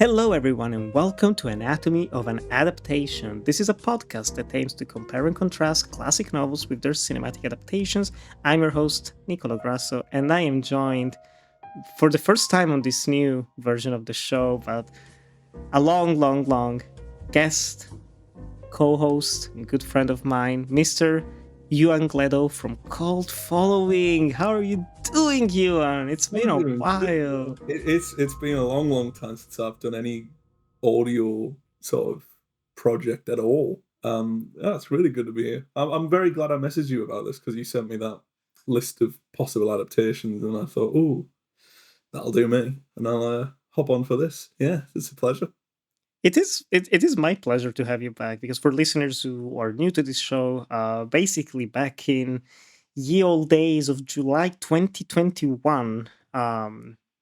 Hello, everyone, and welcome to Anatomy of an Adaptation. This is a podcast that aims to compare and contrast classic novels with their cinematic adaptations. I'm your host, Nicolo Grasso, and I am joined for the first time on this new version of the show, but a long guest, co host, and good friend of mine, Mr. Ewan Gleadow from Cult Following. How are you doing, Ewan? It's been I'm a doing good. while. It's been a long time since I've done any audio sort of project at all. Yeah, it's really good to be here. I'm very glad I messaged you about this because you sent me that list of possible adaptations, and I thought, oh, that'll do me, and I'll hop on for this. Yeah, it's a pleasure. It is my pleasure to have you back because for listeners who are new to this show, basically back in ye old days of July 2021,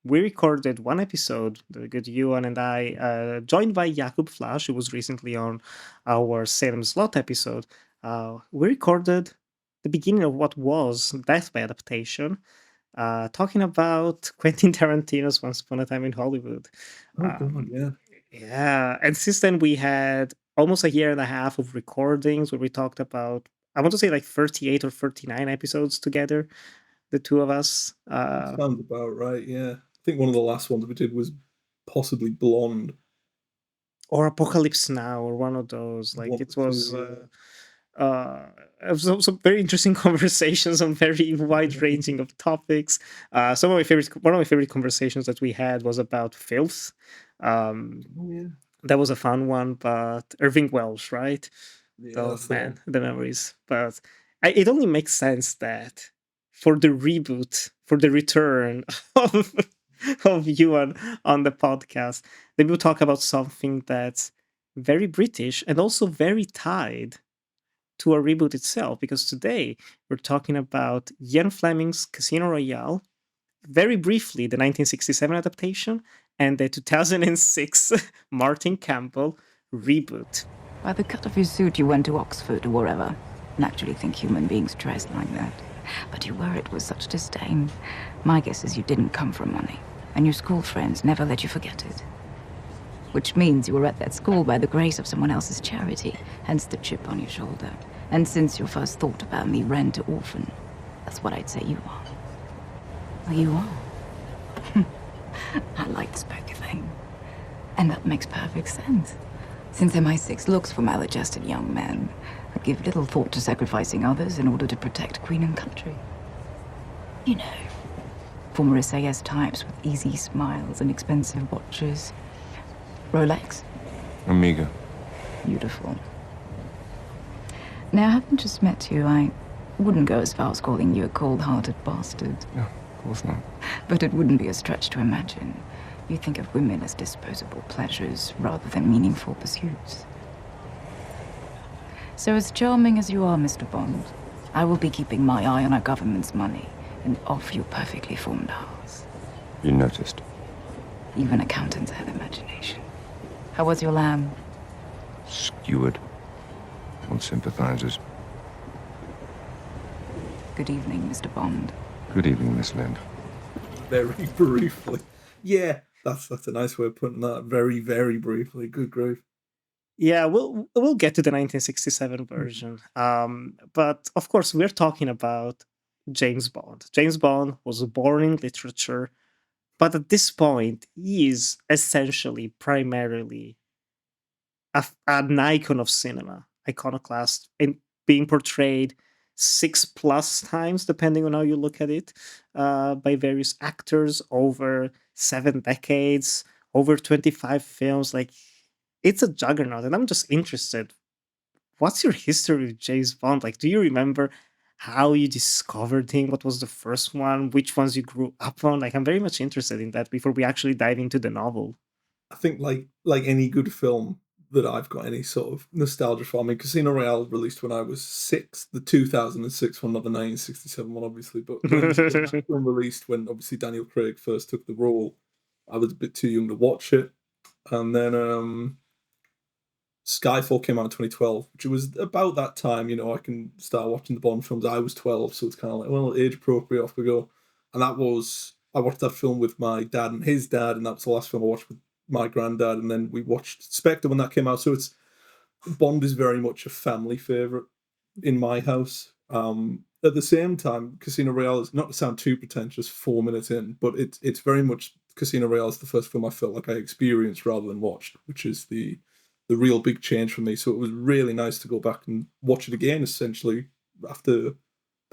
we recorded one episode, the good Ewan and I, joined by Jakub Flash, who was recently on our Salem Slot episode. We recorded the beginning of what was Death by Adaptation, talking about Quentin Tarantino's Once Upon a Time in Hollywood. Oh God, Um, yeah. yeah, and since then we had almost a year and a half of recordings where we talked about, I want to say, like 38 or 39 episodes together, the two of us. That sounds about right. Yeah, I think one of the last ones we did was possibly Blonde. Or Apocalypse Now, or one of those. Like One it or two, was some very interesting conversations on very wide yeah. ranging of topics. One of my favorite conversations that we had was about filth. Um, Oh yeah, that was a fun one, but Irving Welsh, right? yeah, Oh that's the one. man, the memories. But it only makes sense that for the reboot, for the return of of Ewan on the podcast, they will talk about something that's very British and also very tied to a reboot itself. Because today we're talking about Ian Fleming's Casino Royale, very briefly the 1967 adaptation, and the 2006 Martin Campbell reboot. By the cut of your suit, you went to Oxford or wherever. Naturally think human beings dress like that. But you wear it with such disdain. My guess is you didn't come from money, and your school friends never let you forget it. Which means you were at that school by the grace of someone else's charity, hence the chip on your shoulder. And since your first thought about me ran to orphan, that's what I'd say you are. Well, you are. I like this poker thing. And that makes perfect sense. Since MI6 looks for maladjusted young men, I give little thought to sacrificing others in order to protect Queen and country. You know, former SAS types with easy smiles and expensive watches. Rolex? Amiga. Beautiful. Now, having just met you, I wouldn't go as far as calling you a cold-hearted bastard. No, of course not. But it wouldn't be a stretch to imagine you think of women as disposable pleasures rather than meaningful pursuits. So as charming as you are, Mr. Bond, I will be keeping my eye on our government's money and off your perfectly formed house. You noticed. Even accountants have imagination. How was your lamb? Skewered. On sympathizers. Good evening, Mr. Bond. Good evening, Miss Lind. Very briefly. Yeah, that's a nice way of putting that. Very briefly. Good grief. Yeah, we'll get to the 1967 version. But of course, we're talking about James Bond. James Bond was born in literature, but at this point, he is essentially primarily an icon of cinema, iconoclast, and being portrayed six plus times, depending on how you look at it, by various actors over 7 decades, over 25 films. Like, it's a juggernaut, and I'm just interested. What's your history with James Bond? Like, do you remember how you discovered him? What was the first one? Which ones you grew up on? Like, I'm very much interested in that before we actually dive into the novel. I think like any good film that I've got any sort of nostalgia for. I mean, Casino Royale released when I was 6, the 2006 one, not the 1967 one, obviously. But when that film released, when obviously Daniel Craig first took the role, I was a bit too young to watch it. And then Skyfall came out in 2012, which was about that time, I can start watching the Bond films. I was 12, so it's kind of like, well, age appropriate, off we go. And I watched that film with my dad and his dad, and that was the last film I watched with my granddad, and then we watched Spectre when that came out. So it's Bond is very much a family favorite in my house. At the same time, Casino Royale is, not to sound too pretentious 4 minutes in, but it's very much Casino Royale is the first film I felt like I experienced rather than watched, which is the real big change for me. So it was really nice to go back and watch it again, essentially after.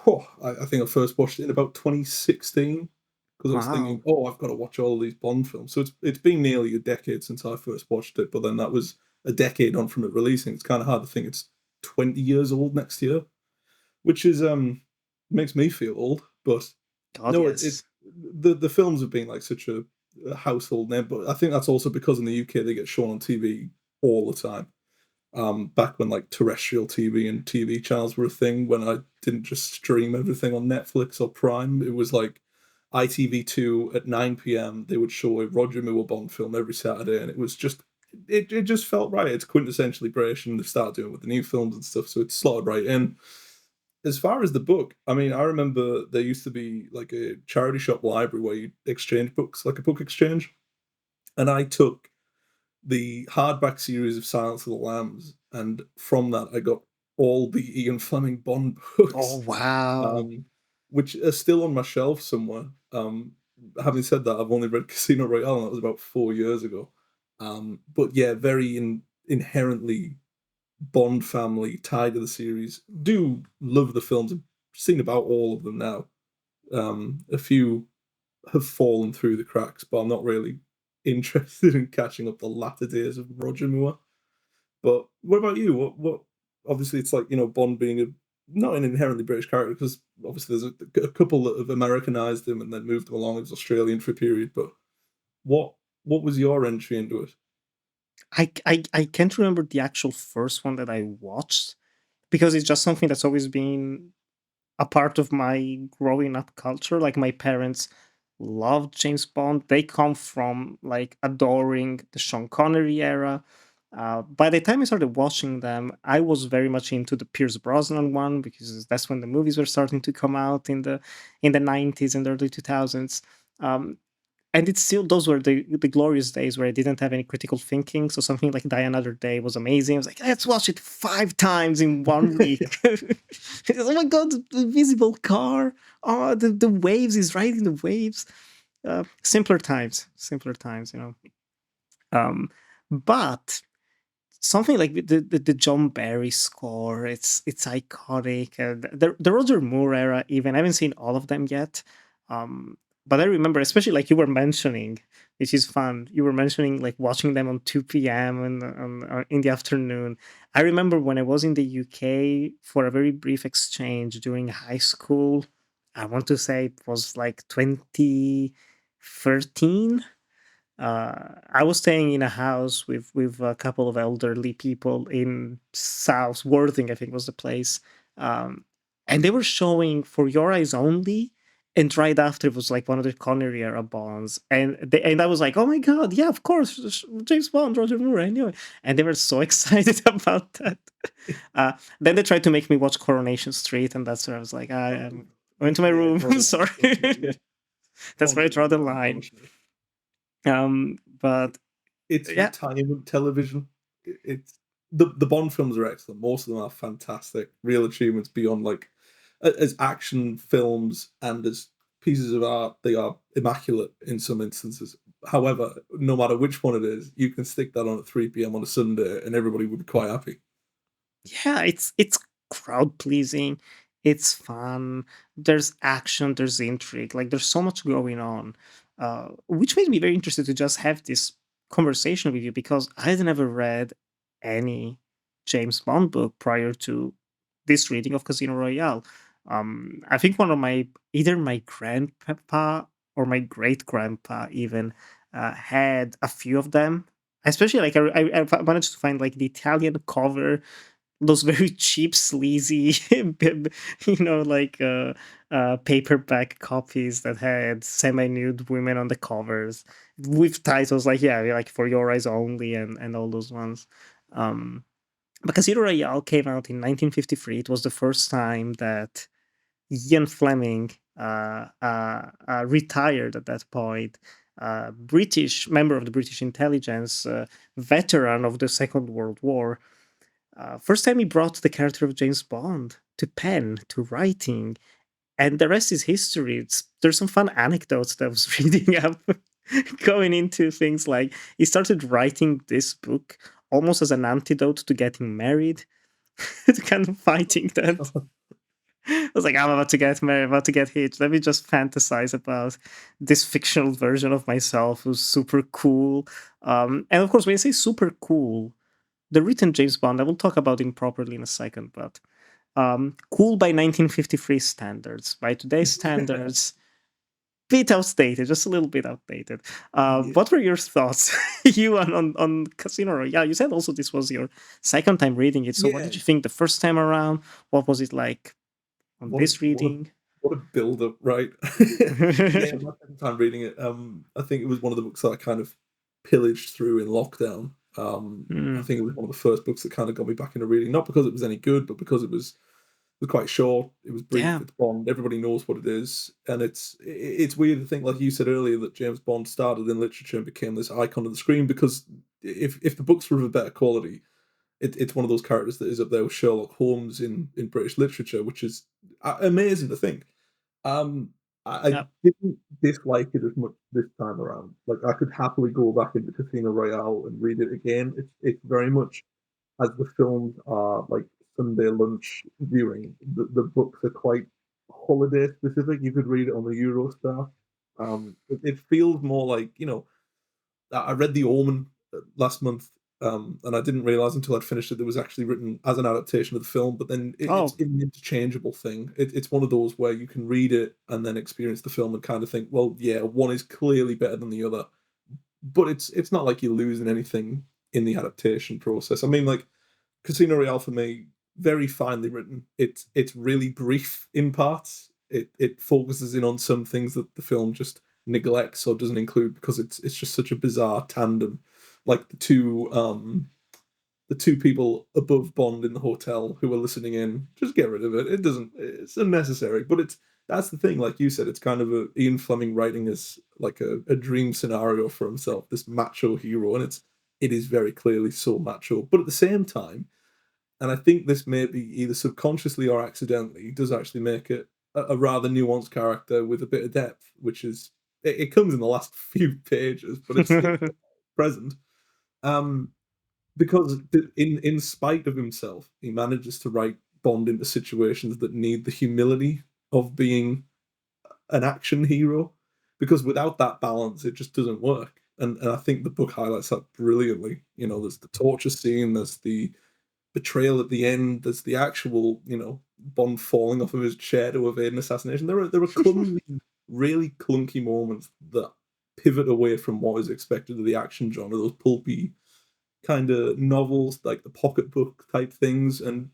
Oh, I think I first watched it in about 2016 because I was thinking, Wow. oh, I've got to watch all of these Bond films. So it's been nearly a decade since I first watched it, but then that was a decade on from it releasing. It's kind of hard to think it's 20 years old next year, which is makes me feel old. But God, no, it yes. the films have been like such a household name. But I think that's also because in the UK they get shown on TV all the time. Back when like terrestrial TV and TV channels were a thing, when I didn't just stream everything on Netflix or Prime, it was like ITV2 at 9 p.m. They would show a Roger Moore Bond film every Saturday, and it was just it just felt right. It's quintessentially British, and they started doing it with the new films and stuff, so it's slotted right in. As far as the book, I mean, I remember there used to be like a charity shop library where you exchange books, like a book exchange, and I took the hardback series of Silence of the Lambs, and from that I got all the Ian Fleming Bond Oh, books, wow. um, which are still on my shelf somewhere. Having said that, I've only read Casino Royale, and that was about 4 years ago. But yeah, very inherently Bond family tied to the series. Do love the films. I've seen about all of them now. A few have fallen through the cracks, but I'm not really interested in catching up the latter days of Roger Moore. But what about you? What? Obviously, it's like Bond being a not an inherently British character because obviously there's a couple that have Americanized him and then moved him along as Australian for a period. But what what was your entry into it? I can't remember the actual first one that I watched because it's just something that's always been a part of my growing up culture. Like my parents loved James Bond. They come from like adoring the Sean Connery era. By the time I started watching them, I was very much into the Pierce Brosnan one because that's when the movies were starting to come out in the 90s and early 2000s. Um, and it's still those were the glorious days where I didn't have any critical thinking. So something like Die Another Day was amazing. I was like, let's watch it 5 times in 1 week. Oh my god, the invisible car! Oh, the waves is riding the waves. Simpler times, you know. But something like the John Barry score, it's iconic. The Roger Moore era, even I haven't seen all of them yet, um, but I remember, especially like you were mentioning, which is fun. You were mentioning like watching them on 2 p.m. and in the afternoon. I remember when I was in the UK for a very brief exchange during high school. I want to say it was like 2013. I was staying in a house with a couple of elderly people in South Worthing, I think was the place, um, and they were showing For Your Eyes Only, and right after it was like one of the Connery era Bonds, and I was like, oh my god, yeah, of course, James Bond, Roger Moore, I knew it, and they were so excited about that. Then they tried to make me watch Coronation Street, and that's where I was like, I went to my Yeah, room. Coronation Sorry, Street. that's where I Haunted draw me the now, line. unfortunately. But It's yeah, retirement television. It's the Bond films are excellent. Most of them are fantastic, real achievements beyond like as action films and as pieces of art. They are immaculate in some instances. However, no matter which one it is, you can stick that on at 3 p.m. on a Sunday, and everybody would be quite happy. yeah, it's crowd pleasing, it's fun, there's action, there's intrigue, like there's so much going on, which made me very interested to just have this conversation with you because I had never read any James Bond book prior to this reading of Casino Royale. I think one of my either my grandpapa or my great grandpa even had a few of them. Especially like I managed to find like the Italian cover, those very cheap, sleazy, like paperback copies that had semi-nude women on the covers with titles like like For Your Eyes Only and all those ones. Um, but Casino Royale came out in 1953. It was the first time that Ian Fleming retired at that point. British member of the British intelligence, veteran of the Second World War. First time he brought the character of James Bond to pen, to writing, and the rest is history. There's some fun anecdotes that I was reading up going into things like he started writing this book almost as an antidote to getting married, to kind of fighting that. I was like, I'm about to get married, about to get hitched. Let me just fantasize about this fictional version of myself who's super cool. And of course, when you say super cool, the written James Bond, I will talk about him properly in a second, but cool by 1953 standards. By today's standards, bit outdated, just a little bit outdated. What were your thoughts, you on Casino Royale? You said also this was your second time reading it. So what did you think the first time around? What was it like on this reading? What a build up, right? Yeah, my second time reading it. I think it was one of the books that I kind of pillaged through in lockdown. I think it was one of the first books that kind of got me back into reading, not because it was any good, but because it was quite short. It was brief. Yeah. It's Bond. Everybody knows what it is, and it's weird to think, like you said earlier, that James Bond started in literature and became this icon of the screen. Because if the books were of a better quality, it's one of those characters that is up there with Sherlock Holmes in British literature, which is amazing to think. I Yeah. didn't dislike it as much this time around. Like I could happily go back into Casino Royale and read it again. It's very much as the films are like Sunday lunch viewing. The books are quite holiday specific. You could read it on the Eurostar. It feels more like, I read The Omen last month, and I didn't realize until I'd finished it that it was actually written as an adaptation of the film. But then it's Oh, an interchangeable thing. It's one of those where you can read it and then experience the film and kind of think, well, yeah, one is clearly better than the other. But it's not like you're losing anything in the adaptation process. I mean, like Casino Royale for me, very finely written. It's really brief in parts. It focuses in on some things that the film just neglects or doesn't include because it's just such a bizarre tandem. Like the two people above Bond in the hotel who are listening in, just get rid of it. It doesn't. It's unnecessary. But that's the thing. Like you said, it's kind of Ian Fleming writing as like a dream scenario for himself, this macho hero, and it is very clearly so macho. But at the same time, and I think this may be either subconsciously or accidentally, does actually make it a rather nuanced character with a bit of depth, which is it comes in the last few pages, but it's still present. Um, because in spite of himself, he manages to write Bond into situations that need the humility of being an action hero. Because without that balance, it just doesn't work. And I think the book highlights that brilliantly. There's the torture scene, there's the betrayal at the end, there's the actual, Bond falling off of his chair to evade an assassination. There are clumsy, really clunky moments that pivot away from what is expected of the action genre, those pulpy kind of novels, like the pocketbook type things. And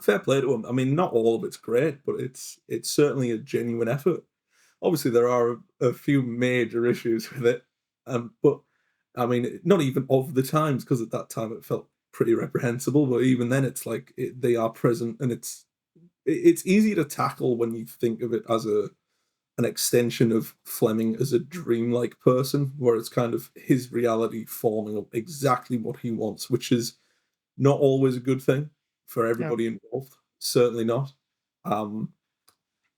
fair play to him. I mean, not all of it's great, but it's certainly a genuine effort. Obviously, there are a few major issues with it, but I mean, not even of the times, because at that time it felt pretty reprehensible. But even then, it's like they are present, and it's easy to tackle when you think of it as an extension of Fleming as a dreamlike person, where it's kind of his reality forming up exactly what he wants, which is not always a good thing for yeah. everybody involved. Certainly not. Um,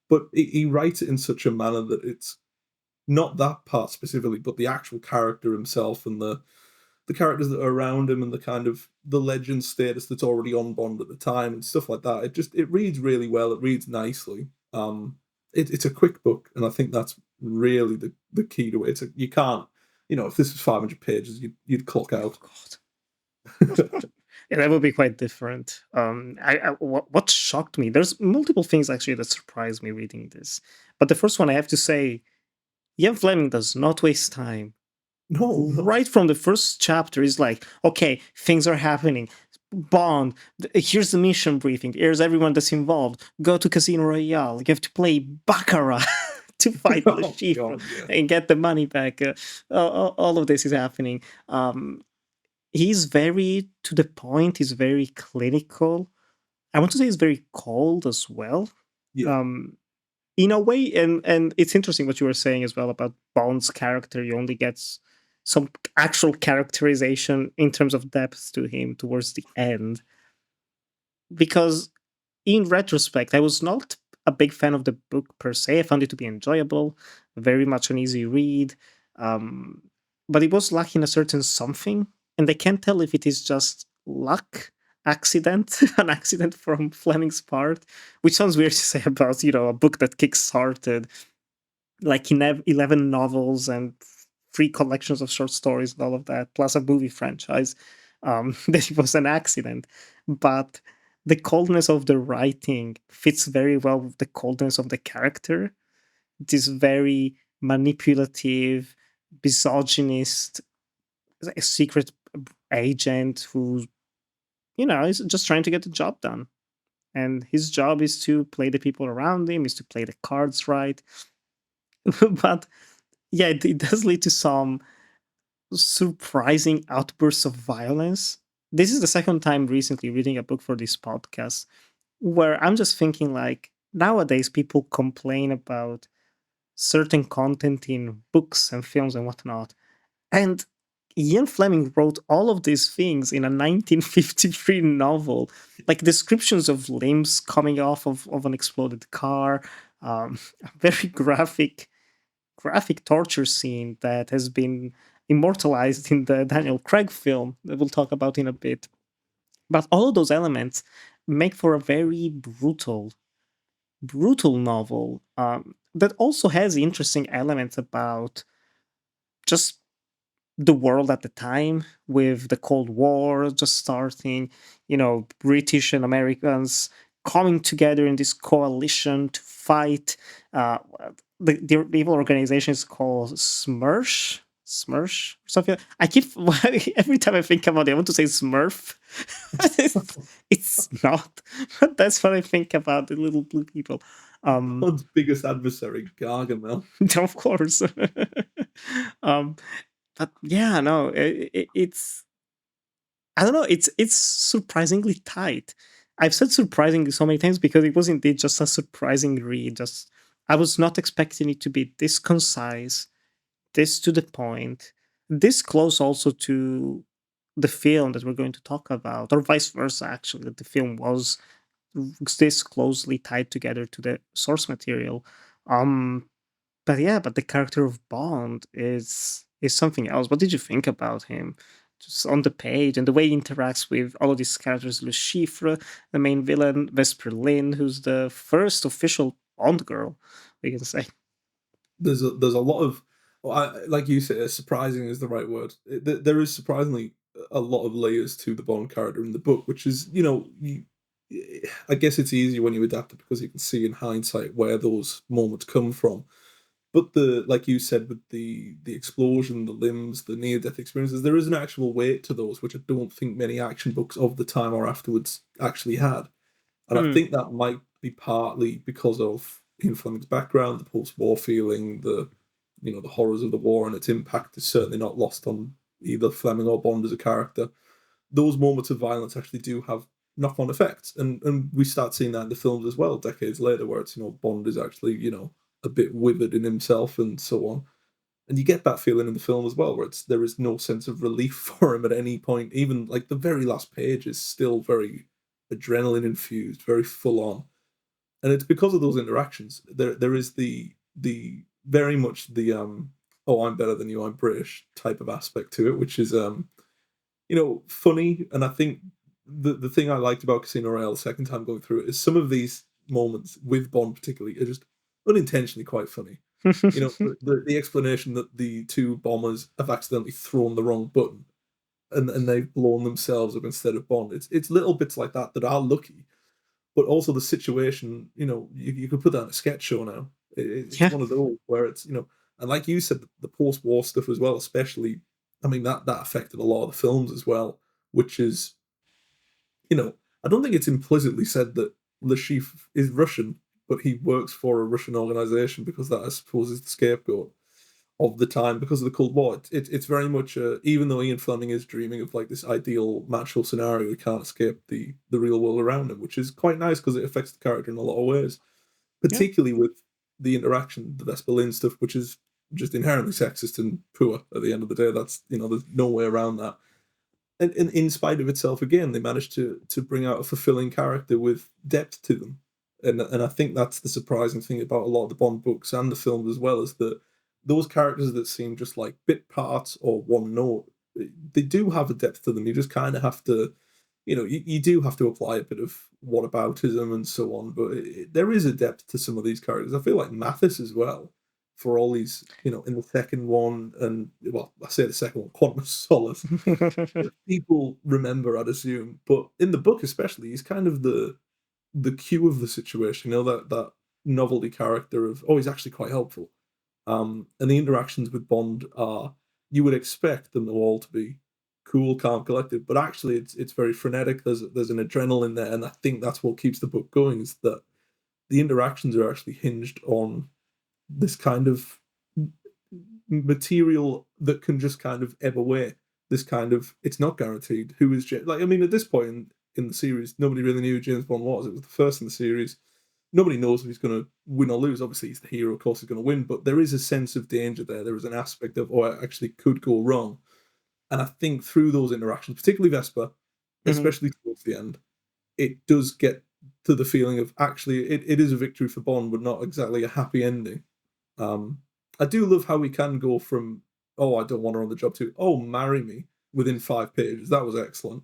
but he writes it in such a manner that it's not that part specifically, but the actual character himself and the characters that are around him and the kind of the legend status that's already on Bond at the time and stuff like that. It reads really well. It reads nicely. It's a quick book, and I think that's really the key to it. You can't, if this was 500 pages, you'd clock Oh out. God. Yeah, that would be quite different. What shocked me? There's multiple things actually that surprised me reading this, but the first one I have to say, Ian Fleming does not waste time. No, no. Right from the first chapter, is like, okay, things are happening. Bond, here's the mission briefing. Here's everyone that's involved. Go to Casino Royale. You have to play Baccarat to fight Le Oh Chiffre God, yeah. and get the money back. All of this is happening. He's very to the point. He's very clinical. I want to say he's very cold as well. Yeah. Um, in a way, and it's interesting what you were saying as well about Bond's character. You only get some actual characterization in terms of depth to him towards the end, because in retrospect, I was not a big fan of the book per se. I found it to be enjoyable, very much an easy read, um, but it was lacking a certain something, and I can't tell if it is just luck, accident, an accident from Fleming's part, which sounds weird to say about a book that kickstarted like 11 novels and three collections of short stories and all of that, plus a movie franchise. That it was an accident, but the coldness of the writing fits very well with the coldness of the character. This very manipulative, misogynist, a secret agent who is just trying to get the job done, and his job is to play the people around him, is to play the cards right. But yeah, it does lead to some surprising outbursts of violence. This is the second time recently reading a book for this podcast where I'm just thinking, like, nowadays people complain about certain content in books and films and whatnot. And Ian Fleming wrote all of these things in a 1953 novel, like descriptions of limbs coming off of an exploded car, a very graphic torture scene that has been immortalized in the Daniel Craig film that we'll talk about in a bit. But all of those elements make for a very brutal novel, that also has interesting elements about just the world at the time, with the Cold War just starting, British and Americans coming together in this coalition to fight. Uh, the evil organization is called Smursh, something. I keep every time I think about it, I want to say Smurf. It's not, but that's what I think about the little blue people. Bond's biggest adversary, Gargamel. Of course. um, but yeah, no, it's, I don't know, it's surprisingly tight. I've said surprisingly so many times because it was indeed just a surprising read. Just, I was not expecting it to be this concise, this to the point, this close also to the film that we're going to talk about, or vice versa. Actually, that the film was this closely tied together to the source material. Um, but yeah, but the character of Bond is something else. What did you think about him? Just on the page and the way he interacts with all of these characters, Le Chiffre, the main villain, Vesper Lynn, who's the first official Bond girl, we can say. There's a lot of, well, like you said, surprising is the right word. There is surprisingly a lot of layers to the Bond character in the book, which is, I guess it's easy when you adapt it because you can see in hindsight where those moments come from. But like you said, with the explosion, the limbs, the near death experiences, there is an actual weight to those, which I don't think many action books of the time or afterwards actually had. And I Hmm. think that might be partly because of Ian Fleming's background, the post-war feeling, the horrors of the war and its impact is certainly not lost on either Fleming or Bond as a character. Those moments of violence actually do have knock-on effects, and we start seeing that in the films as well, decades later, where it's Bond is actually a bit withered in himself and so on. And you get that feeling in the film as well, where there is no sense of relief for him at any point. Even like the very last page is still very adrenaline infused, very full on, and it's because of those interactions. There is the very much the oh, I'm better than you, I'm British type of aspect to it, which is funny. And I think the thing I liked about Casino Royale the second time going through it is some of these moments with Bond particularly are just unintentionally quite funny. The explanation that the two bombers have accidentally thrown the wrong button and they've blown themselves up instead of Bond. It's little bits like that that are lucky, but also the situation. You could put that in a sketch show now. It's Yeah. one of those where it's and like you said, the post-war stuff as well, especially. I mean that affected a lot of the films as well, which is I don't think it's implicitly said that Le Chiffre is Russian, but he works for a Russian organization because that, I suppose, is the scapegoat of the time because of the Cold War. It's very much, even though Ian Fleming is dreaming of like this ideal macho scenario, he can't escape the real world around him, which is quite nice because it affects the character in a lot of ways, Yeah. particularly with the interaction, the Vesper Lynn stuff, which is just inherently sexist and poor at the end of the day. That's, there's no way around that. And in spite of itself, again, they managed to bring out a fulfilling character with depth to them. And I think that's the surprising thing about a lot of the Bond books and the films as well, is that those characters that seem just like bit parts or one note, they do have a depth to them. You just kind of have to, you do have to apply a bit of whataboutism and so on, but there is a depth to some of these characters. I feel like Mathis as well, for all these, in the second one, and, well, I say the second one, Quantum of Solace, people remember, I'd assume, but in the book especially, he's kind of the cue of the situation, that novelty character of, oh, he's actually quite helpful. And the interactions with Bond are, you would expect them all to be cool, calm, collected, but actually it's very frenetic. There's an adrenaline there, and I think that's what keeps the book going, is that the interactions are actually hinged on this kind of material that can just kind of ebb away. This kind of, it's not guaranteed. Who is James? Like, I mean, at this point in the series, nobody really knew who James Bond was. It was the first in the series. Nobody knows if he's going to win or lose. Obviously, he's the hero. Of course, he's going to win. But there is a sense of danger there. There is an aspect of, oh, it actually could go wrong. And I think through those interactions, particularly Vesper, especially towards the end, it does get to the feeling of, actually, it is a victory for Bond, but not exactly a happy ending. I do love how we can go from, oh, I don't want her on the job, to, oh, marry me, within 5 pages. That was excellent.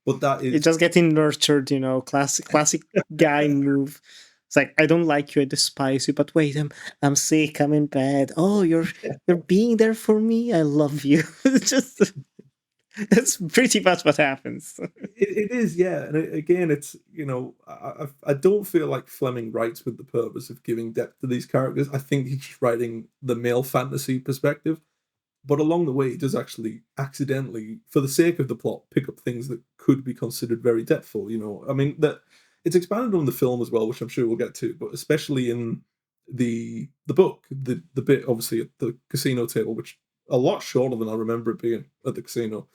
But that is, It's just getting nurtured, classic guy move. It's like, I don't like you, I despise you, but wait, I'm sick, I'm in bed. Oh, you're being there for me. I love you. It's just, that's pretty much what happens. it is, yeah. And again, it's, I don't feel like Fleming writes with the purpose of giving depth to these characters. I think he's writing the male fantasy perspective. But along the way, he does actually accidentally, for the sake of the plot, pick up things that could be considered very depthful. I mean, that it's expanded on the film as well, which I'm sure we'll get to. But especially in the book, the bit obviously at the casino table, which a lot shorter than I remember it being at the casino,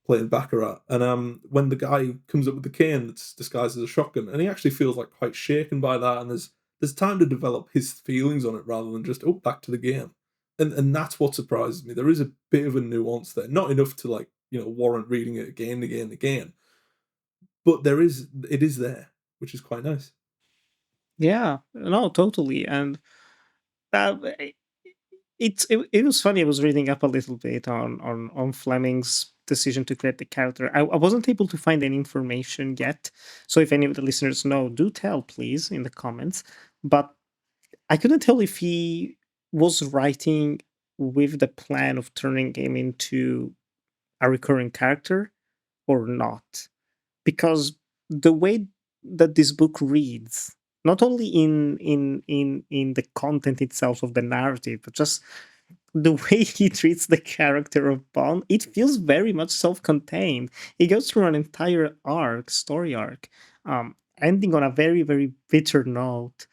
playing baccarat. And when the guy comes up with the cane that's disguised as a shotgun, and he actually feels like quite shaken by that, and there's time to develop his feelings on it rather than just, oh, back to the game. And that's what surprises me. There is a bit of a nuance there, not enough to warrant reading it again and again and again, but it is there, which is quite nice. Yeah, no, totally. And it, it was funny. I was reading up a little bit on Fleming's decision to create the character. I wasn't able to find any information yet, so if any of the listeners know, do tell, please, in the comments. But I couldn't tell if he was writing with the plan of turning him into a recurring character or not, because the way that this book reads, not only in the content itself of the narrative, but just the way he treats the character of Bond, it feels very much self-contained. He goes through an entire story arc, ending on a very, very bitter note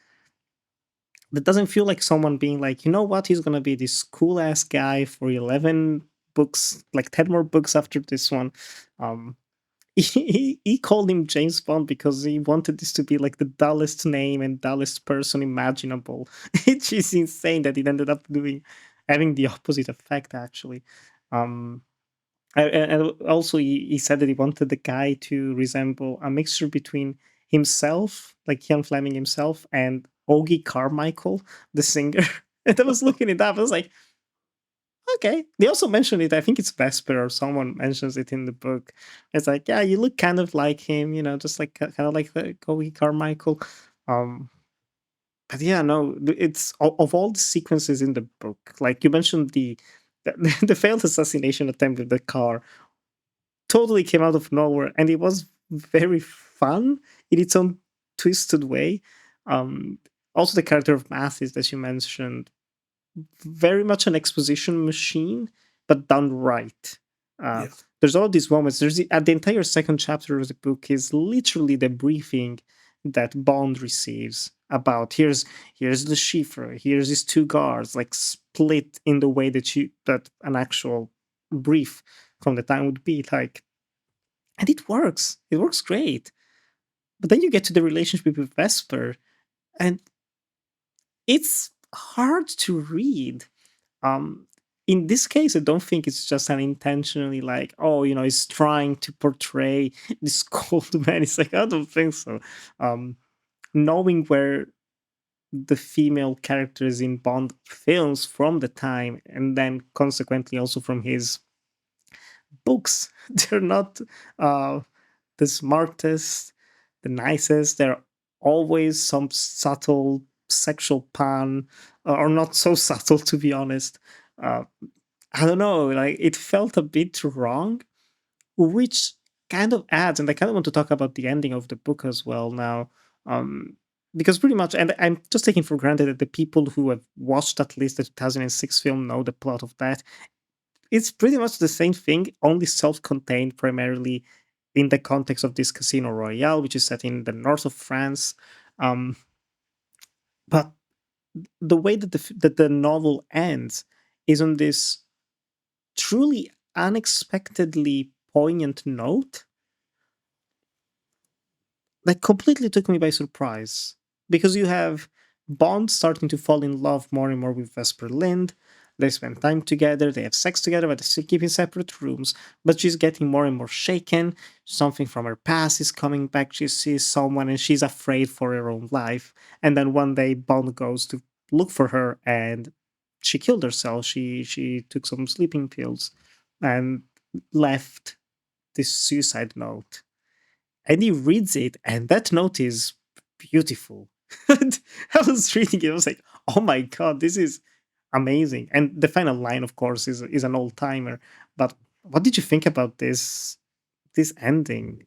that doesn't feel like someone being like, you know what, he's gonna be this cool ass guy for 11 books, like 10 more books after this one. Um, he called him James Bond because he wanted this to be like the dullest name and dullest person imaginable. It's just insane that it ended up having the opposite effect, actually. Um, and also, he said that he wanted the guy to resemble a mixture between himself, like Ian Fleming himself, and Augie Carmichael, the singer. And I was looking it up. I was like, okay. They also mentioned it. I think it's Vesper or someone mentions it in the book. It's like, yeah, you look kind of like him, just like kind of like the Augie Carmichael. Um, but yeah, no, it's of all the sequences in the book. Like you mentioned, the failed assassination attempt with the car totally came out of nowhere, and it was very fun in its own twisted way. Um, Also, the character of Mathis that you mentioned, very much an exposition machine, but done right. Uh, Yeah. there's all these moments. The entire second chapter of the book is literally the briefing that Bond receives about here's the Schiffer, here's his two guards, like split in the way that an actual brief from the time would be like, and it works. It works great. But then you get to the relationship with Vesper, and it's hard to read. Um, in this case, I don't think it's just an intentionally like, oh, he's trying to portray this cold man. It's like, I don't think so. Um, Knowing where the female characters in Bond films from the time, and then consequently also from his books, they're not uh, the smartest, the nicest. They're always some subtle sexual pun, or not so subtle, to be honest. Uh, I don't know, like it felt a bit wrong, which kind of adds, and I kind of want to talk about the ending of the book as well now. Um, because pretty much, and I'm just taking for granted that the people who have watched at least the 2006 film know the plot of that. It's pretty much the same thing, only self contained, primarily in the context of this Casino Royale, which is set in the north of France. Um, but the way that the novel ends is on this truly unexpectedly poignant note that completely took me by surprise, because you have Bond starting to fall in love more and more with Vesper Lind. They spend time together, they have sex together, but they still keep in separate rooms. But she's getting more and more shaken. Something from her past is coming back. She sees someone and she's afraid for her own life. And then one day Bond goes to look for her and she killed herself. She took some sleeping pills and left this suicide note, and he reads it, and that note is beautiful. And I was reading it, I was like, oh my god, this is amazing. And the final line, of course, is an old timer. But what did you think about this ending?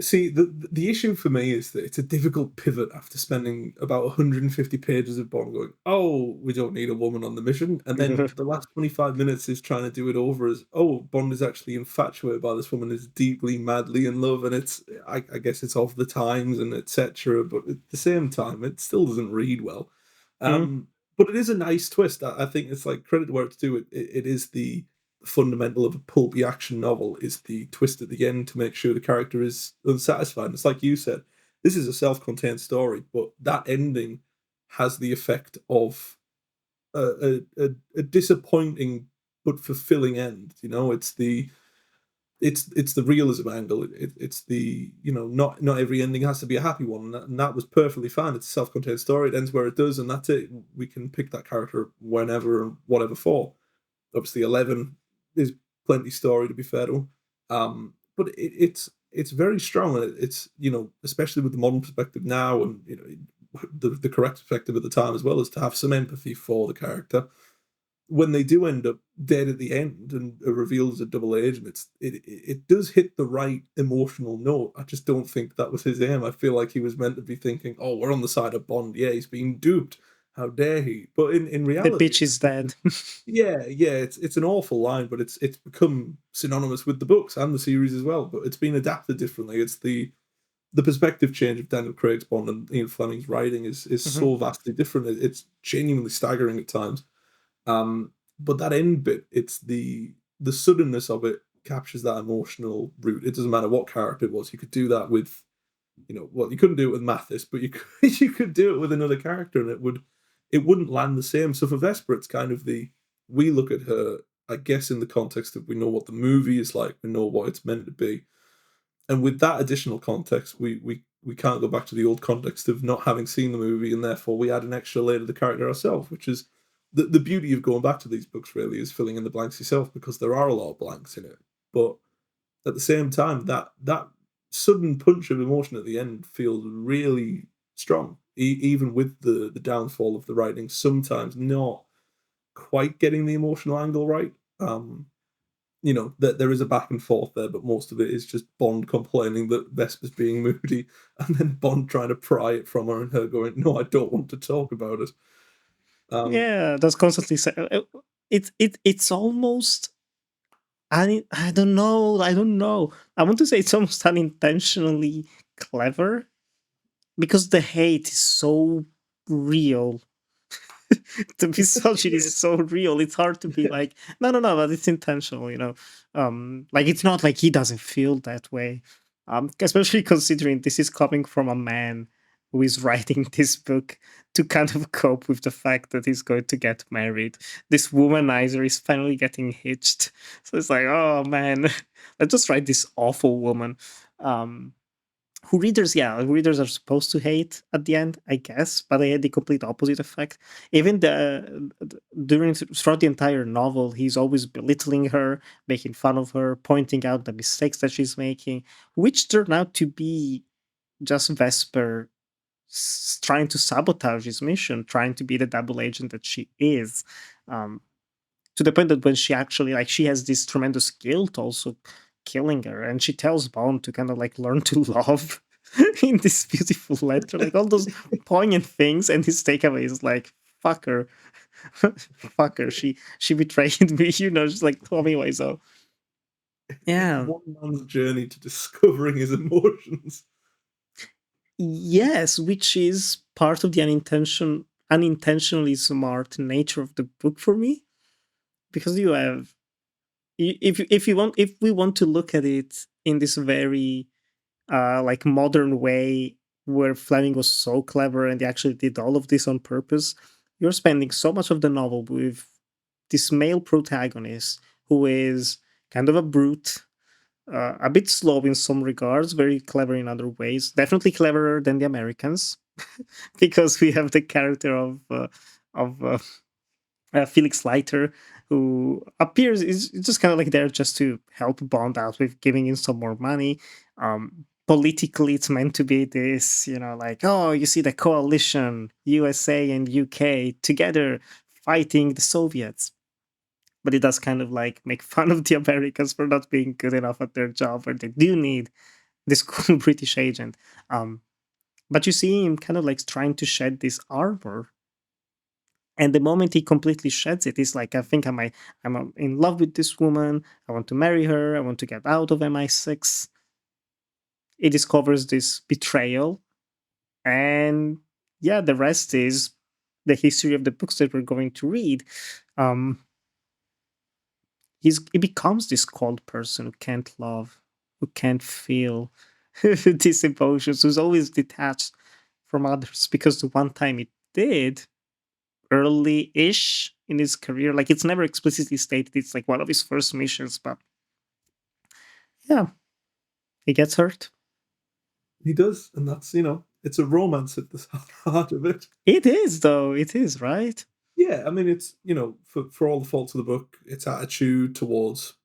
See, the issue for me is that it's a difficult pivot after spending about 150 pages of Bond going, oh, we don't need a woman on the mission, and then the last 25 minutes is trying to do it over as, oh, Bond is actually infatuated by this woman, is deeply, madly in love, and I guess it's of the times and etc. But at the same time, it still doesn't read well. Mm, But it is a nice twist. I think it's like credit where it's due. It is the fundamental of a pulpy action novel is the twist at the end to make sure the character is unsatisfied. And it's like you said, this is a self-contained story, but that ending has the effect of a disappointing but fulfilling end. You know, it's the realism angle. It's the not every ending has to be a happy one, and that was perfectly fine. It's a self-contained story. It ends where it does, and that's it. We can pick that character whenever and whatever for. Obviously, 11 is plenty story to be fair to him. But it's very strong, and it's especially with the modern perspective now, and the correct perspective at the time as well, is to have some empathy for the character when they do end up dead at the end and are revealed as a double agent. It does hit the right emotional note. I just don't think that was his aim. I feel like he was meant to be thinking, "Oh, we're on the side of Bond. Yeah, he's being duped. How dare he?" But in the reality, bitch is dead. yeah, it's an awful line, but it's become synonymous with the books and the series as well. But it's been adapted differently. It's the perspective change of Daniel Craig's Bond and Ian Fleming's writing is Mhm. so vastly different. It's genuinely staggering at times. But that end bit, it's the suddenness of it captures that emotional root. It doesn't matter what character it was. You could do that with, well, you couldn't do it with Mathis, but you could you could do it with another character, and it wouldn't land the same. So for Vesper, it's kind of we look at her, I guess, in the context of we know what the movie is like, we know what it's meant to be, and with that additional context, we can't go back to the old context of not having seen the movie, and therefore we add an extra layer to the character ourselves, which is the beauty of going back to these books. Really, is filling in the blanks yourself, because there are a lot of blanks in it. But at the same time, that sudden punch of emotion at the end feels really strong, even with the downfall of the writing. Sometimes not quite getting the emotional angle right. That there is a back and forth there, but most of it is just Bond complaining that Vesper's being moody, and then Bond trying to pry it from her, and her going, "No, I don't want to talk about it." Um, Yeah, that's constantly it's almost, I don't know, I don't know. I want to say it's almost unintentionally clever, because the hate is so real. The misogyny is yes, so real. It's hard to be like, no, no, no, but it's intentional. Like it's not like he doesn't feel that way. Especially considering this is coming from a man who is writing this book to kind of cope with the fact that he's going to get married. This womanizer is finally getting hitched. So it's like, oh man, let's just write this awful woman. Who readers are supposed to hate at the end, I guess, but they had the complete opposite effect. Even during throughout the entire novel, he's always belittling her, making fun of her, pointing out the mistakes that she's making, which turn out to be just Vesper trying to sabotage his mission, trying to be the double agent that she is. Um, to the point that when she actually she has this tremendous guilt also killing her, and she tells Bond to kind of learn to love in this beautiful letter, all those poignant things, and his takeaway is fuck her. Fuck her, she betrayed me, just throw me away. So yeah, One man's journey to discovering his emotions. yes, which is part of the unintentionally smart nature of the book for me, because you have if we want to look at it in this very modern way, where Fleming was so clever and he actually did all of this on purpose, you're spending so much of the novel with this male protagonist who is kind of a brute, a bit slow in some regards, very clever in other ways, definitely cleverer than the Americans, because we have the character of Felix Leiter, who appears is just kind of there just to help Bond out with giving him some more money. Politically, it's meant to be this, oh, you see the coalition, USA and UK together fighting the Soviets. But it does kind of make fun of the Americans for not being good enough at their job, where they do need this cool British agent. But you see him kind of trying to shed this armor, and the moment he completely sheds it, he's like, I think I'm in love with this woman. I want to marry her. I want to get out of MI6. He discovers this betrayal. And yeah, the rest is the history of the books that we're going to read. Um, he becomes this cold person who can't love, who can't feel these emotions, who's always detached from others, because the one time it did, early-ish in his career. It's never explicitly stated. It's one of his first missions, but yeah, he gets hurt. He does, and that's it's a romance at the heart of it. It is, though. It is, right? Yeah, I mean, it's for all the faults of the book, its attitude towards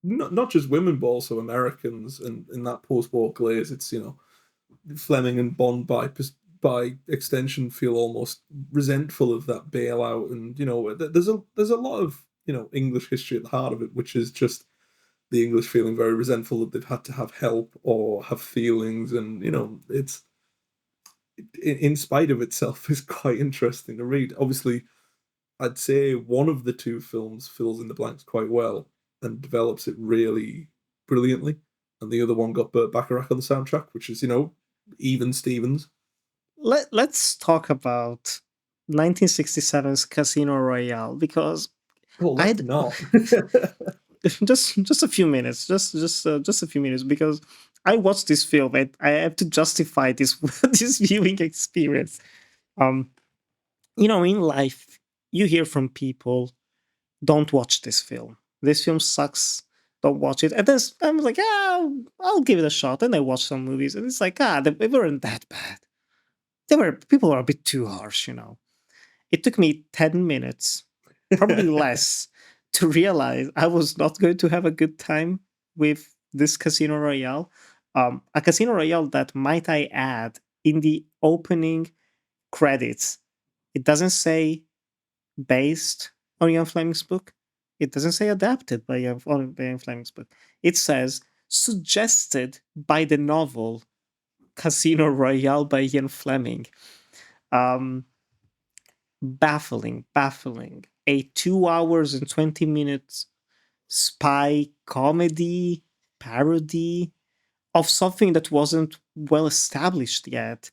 not just women but also Americans, and in that post-war glaze, it's Fleming and Bond by extension feel almost resentful of that bailout, and there's a lot of English history at the heart of it, which is just the English feeling very resentful that they've had to have help or have feelings, and it's in spite of itself is quite interesting to read. Obviously, I'd say one of the two films fills in the blanks quite well and develops it really brilliantly, and the other one got Burt Bacharach on the soundtrack, which is even Stevens. Let's talk about 1967's Casino Royale, because Well, let's I'd not. just a few minutes, just a few minutes, because I watched this film and I have to justify this this viewing experience. In life, you hear from people, don't watch this film. This film sucks. Don't watch it. And then I was like, I'll give it a shot. And I watched some movies, and it's like, they weren't that bad. People were a bit too harsh. It took me 10 minutes, probably less, to realize I was not going to have a good time with this Casino Royale. A Casino Royale that, might I add, in the opening credits, it doesn't say based on Ian Fleming's book. It doesn't say adapted by Ian Fleming's book. It says suggested by the novel Casino Royale by Ian Fleming. Baffling. A 2 hours and 20 minutes spy comedy parody of something that wasn't well established yet,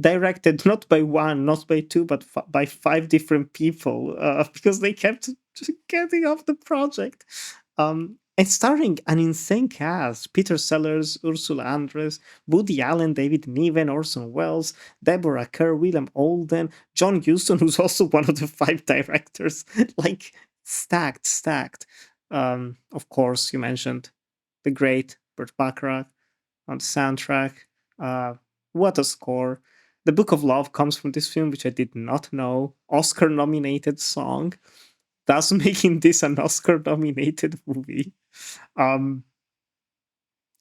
directed not by one, not by two, but by 5 different people, because they kept getting off the project. and starring an insane cast: Peter Sellers, Ursula Andress, Woody Allen, David Niven, Orson Welles, Deborah Kerr, William Alden, John Huston, who's also one of the five directors. Like, stacked. Of course, you mentioned the great Burt Bacharach on the soundtrack. Uh, what a score! The Book of Love comes from this film, which I did not know. Oscar nominated song, thus making this an Oscar nominated movie. Um,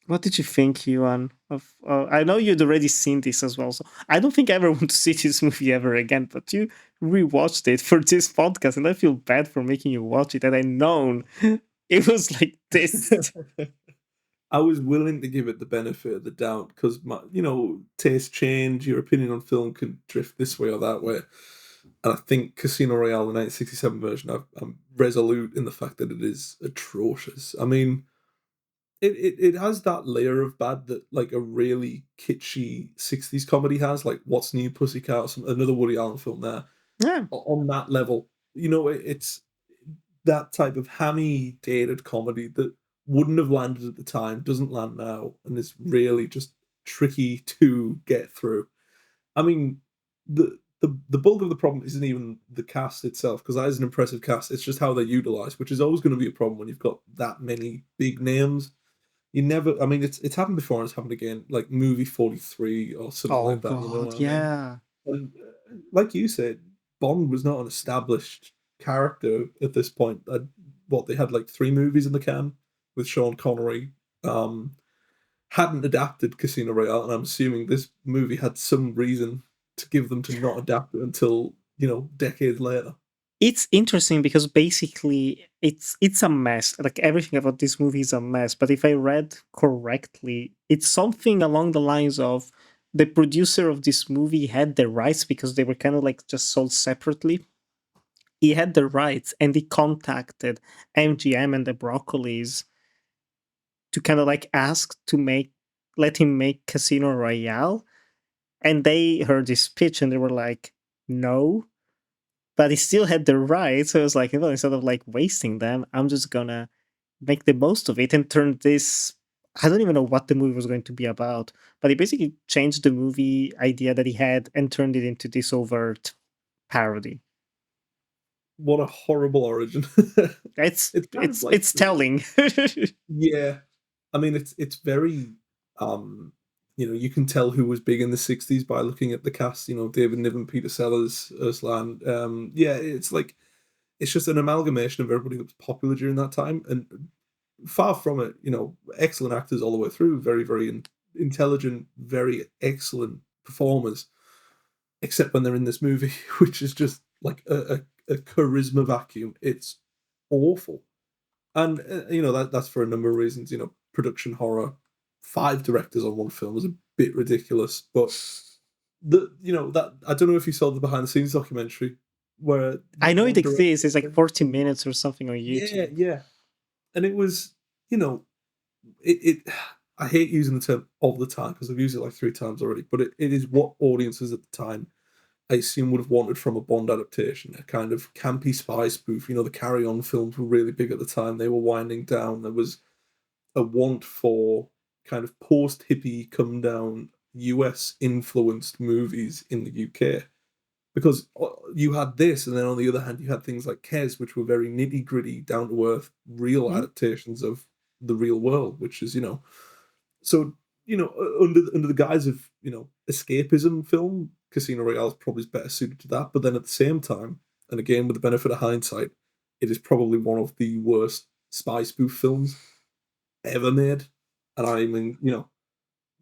what did you think, Ewan? Of I know you'd already seen this as well, so I don't think I ever want to see this movie ever again. But you rewatched it for this podcast, and I feel bad for making you watch it. And I known it was like this. I was willing to give it the benefit of the doubt because my, taste change, your opinion on film can drift this way or that way. And I think Casino Royale, the 1967 version, I'm resolute in the fact that it is atrocious. I mean, it has that layer of bad that like a really kitschy 60s comedy has, like What's New Pussycat, or another Woody Allen film there. Yeah. On that level, it's that type of hammy, dated comedy that wouldn't have landed at the time, doesn't land now, and is really just tricky to get through. I mean, the bulk of the problem isn't even the cast itself, because that is an impressive cast. It's just how they're utilized, which is always going to be a problem when you've got that many big names. You never, I mean, it's happened before and it's happened again, like movie 43 or something Oh like that. You know God, what I mean? yeah. And like you said, Bond was not an established character at this point. What they had like 3 movies in the can with Sean Connery. Hadn't adapted Casino Royale, and I'm assuming this movie had some reason to give them to not adapt it until decades later. It's interesting because basically it's a mess. Like, everything about this movie is a mess. But if I read correctly, it's something along the lines of the producer of this movie had the rights because they were kind of like just sold separately. He had the rights and he contacted MGM and the Broccolis to kind of like ask to let him make Casino Royale. And they heard this pitch and they were like, no. But he still had the rights. So it was like, well, instead of like wasting them, I'm just gonna make the most of it and turn this. I don't even know what the movie was going to be about, but he basically changed the movie idea that he had and turned it into this overt parody. What a horrible origin. It's It's kind of it's like, it's telling. yeah. I mean, it's very, you can tell who was big in the 60s by looking at the cast. David Niven, Peter Sellers, Ursula. Yeah, it's like it's just an amalgamation of everybody that was popular during that time, and far from it. Excellent actors all the way through, very very intelligent, very excellent performers, except when they're in this movie, which is just like a charisma vacuum. It's awful. And that's for a number of reasons. Production horror, 5 directors on one film is a bit ridiculous. But that I don't know if you saw the behind the scenes documentary where I know it one director, exists. It's like 40 minutes or something on yeah, YouTube. yeah, and it was it. I hate using the term all the time because I've used it like 3 times already, but it is what audiences at the time, I assume, would have wanted from a Bond adaptation, a kind of campy spy spoof. The Carry On films were really big at the time. They were winding down. There was a want for kind of post hippie, come down US influenced movies in the UK. Because you had this, and then on the other hand, you had things like Kes, which were very nitty gritty, down to earth, real Mhm. adaptations of the real world, which is, so under the guise of escapism film, Casino Royale is probably better suited to that. But then at the same time, and again with the benefit of hindsight, it is probably one of the worst spy spoof films ever made. And I mean,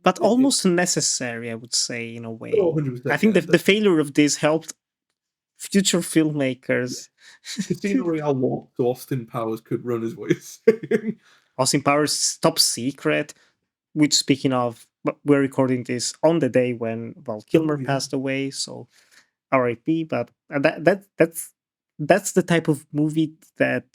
But it almost necessary, I would say, in a oh, way. I 100%, think yeah. the failure of this helped future Yeah. filmmakers. Casino Royale walked so Austin Powers could run his ways. Austin Powers' Top Secret, which, speaking of, we're recording this on the day when Val Oh Kilmer yeah. passed away, so R.I.P. But that's the type of movie that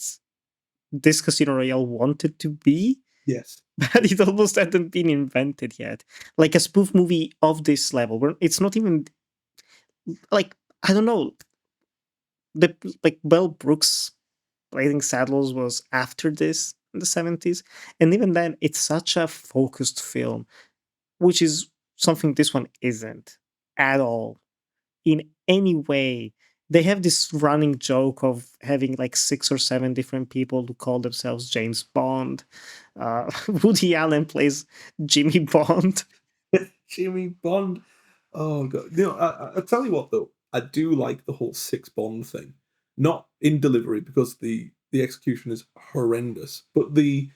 this Casino Royale wanted to be, Yes. but it almost hadn't been invented yet. Like a spoof movie of this level, where it's not even like, I don't know, the like Bell Brooks Blazing Saddles was after this. in the 70s. And even then, it's such a focused film, which is something this one isn't at all in any way. They have this running joke of having like 6 or 7 different people who call themselves James Bond. Woody Allen plays Jimmy Bond. Jimmy Bond. Oh god. I tell you what though, I do like the whole six Bond thing. Not in delivery because the execution is horrendous, but the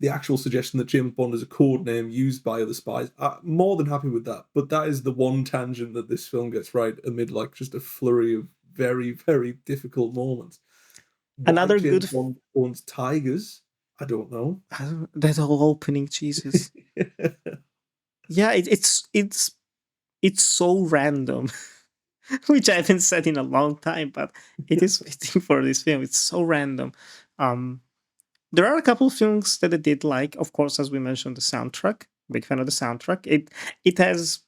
actual suggestion that James Bond is a code name used by other spies, I'm more than happy with that. But that is the one tangent that this film gets right amid like just a flurry of very, very difficult moments. Why Another James good, Bond owns tigers, I don't know. that whole opening, Jesus. Yeah, it's so random, which I haven't said in a long time, but it is fitting for this film. It's so random. Um, there are a couple of things that I did like. Of course, as we mentioned, the soundtrack. Big fan of the soundtrack. It has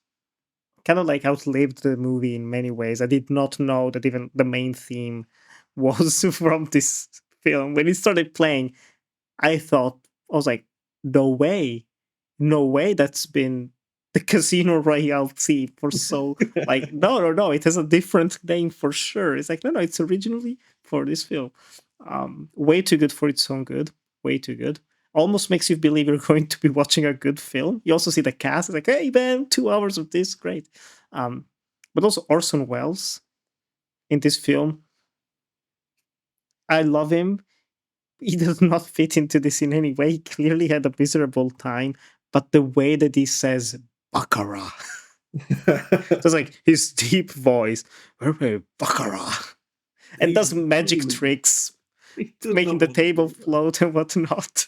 kind of like outlived the movie in many ways. I did not know that even the main theme was from this film. When it started playing, I was like, no way, no way that's been the Casino Royale theme for so like no, it has a different name for sure. It's like no, it's originally for this film. Way too good for its own good. Way too good. Almost makes you believe you're going to be watching a good film. You also see the cast. It's like, hey man, 2 hours of this, great. Um, but also Orson Welles in this film. I love him. He does not fit into this in any way. He clearly had a miserable time, but the way that he says Baccarat, so it's like his deep voice, Baccarat, and does magic tricks, He does making not the want to table do that. float and whatnot.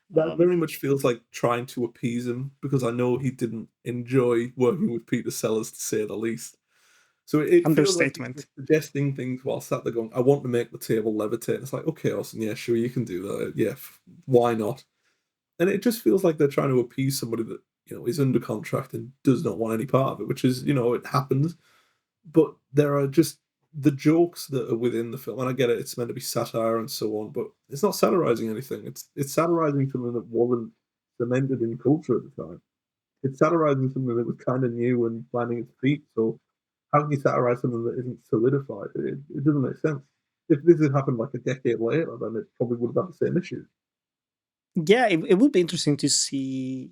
That very much feels like trying to appease him because I know he didn't enjoy working with Peter Sellers, to say the least. So it feels like he's Understatement. just suggesting things while sat there going, "I want to make the table levitate." It's like, okay, Austin, yeah, sure, you can do that. Yeah, why not? And it just feels like they're trying to appease somebody that is under contract and does not want any part of it, which is it happens. But there are just the jokes that are within the film, and I get it; it's meant to be satire and so on, but it's not satirizing anything. It's satirizing something that wasn't cemented in culture at the time. It's satirizing something that was kind of new and finding its feet. So how can you satirize something that isn't solidified? It doesn't make sense. If this had happened like a decade later, then it probably would have had the same issue. Yeah, it would be interesting to see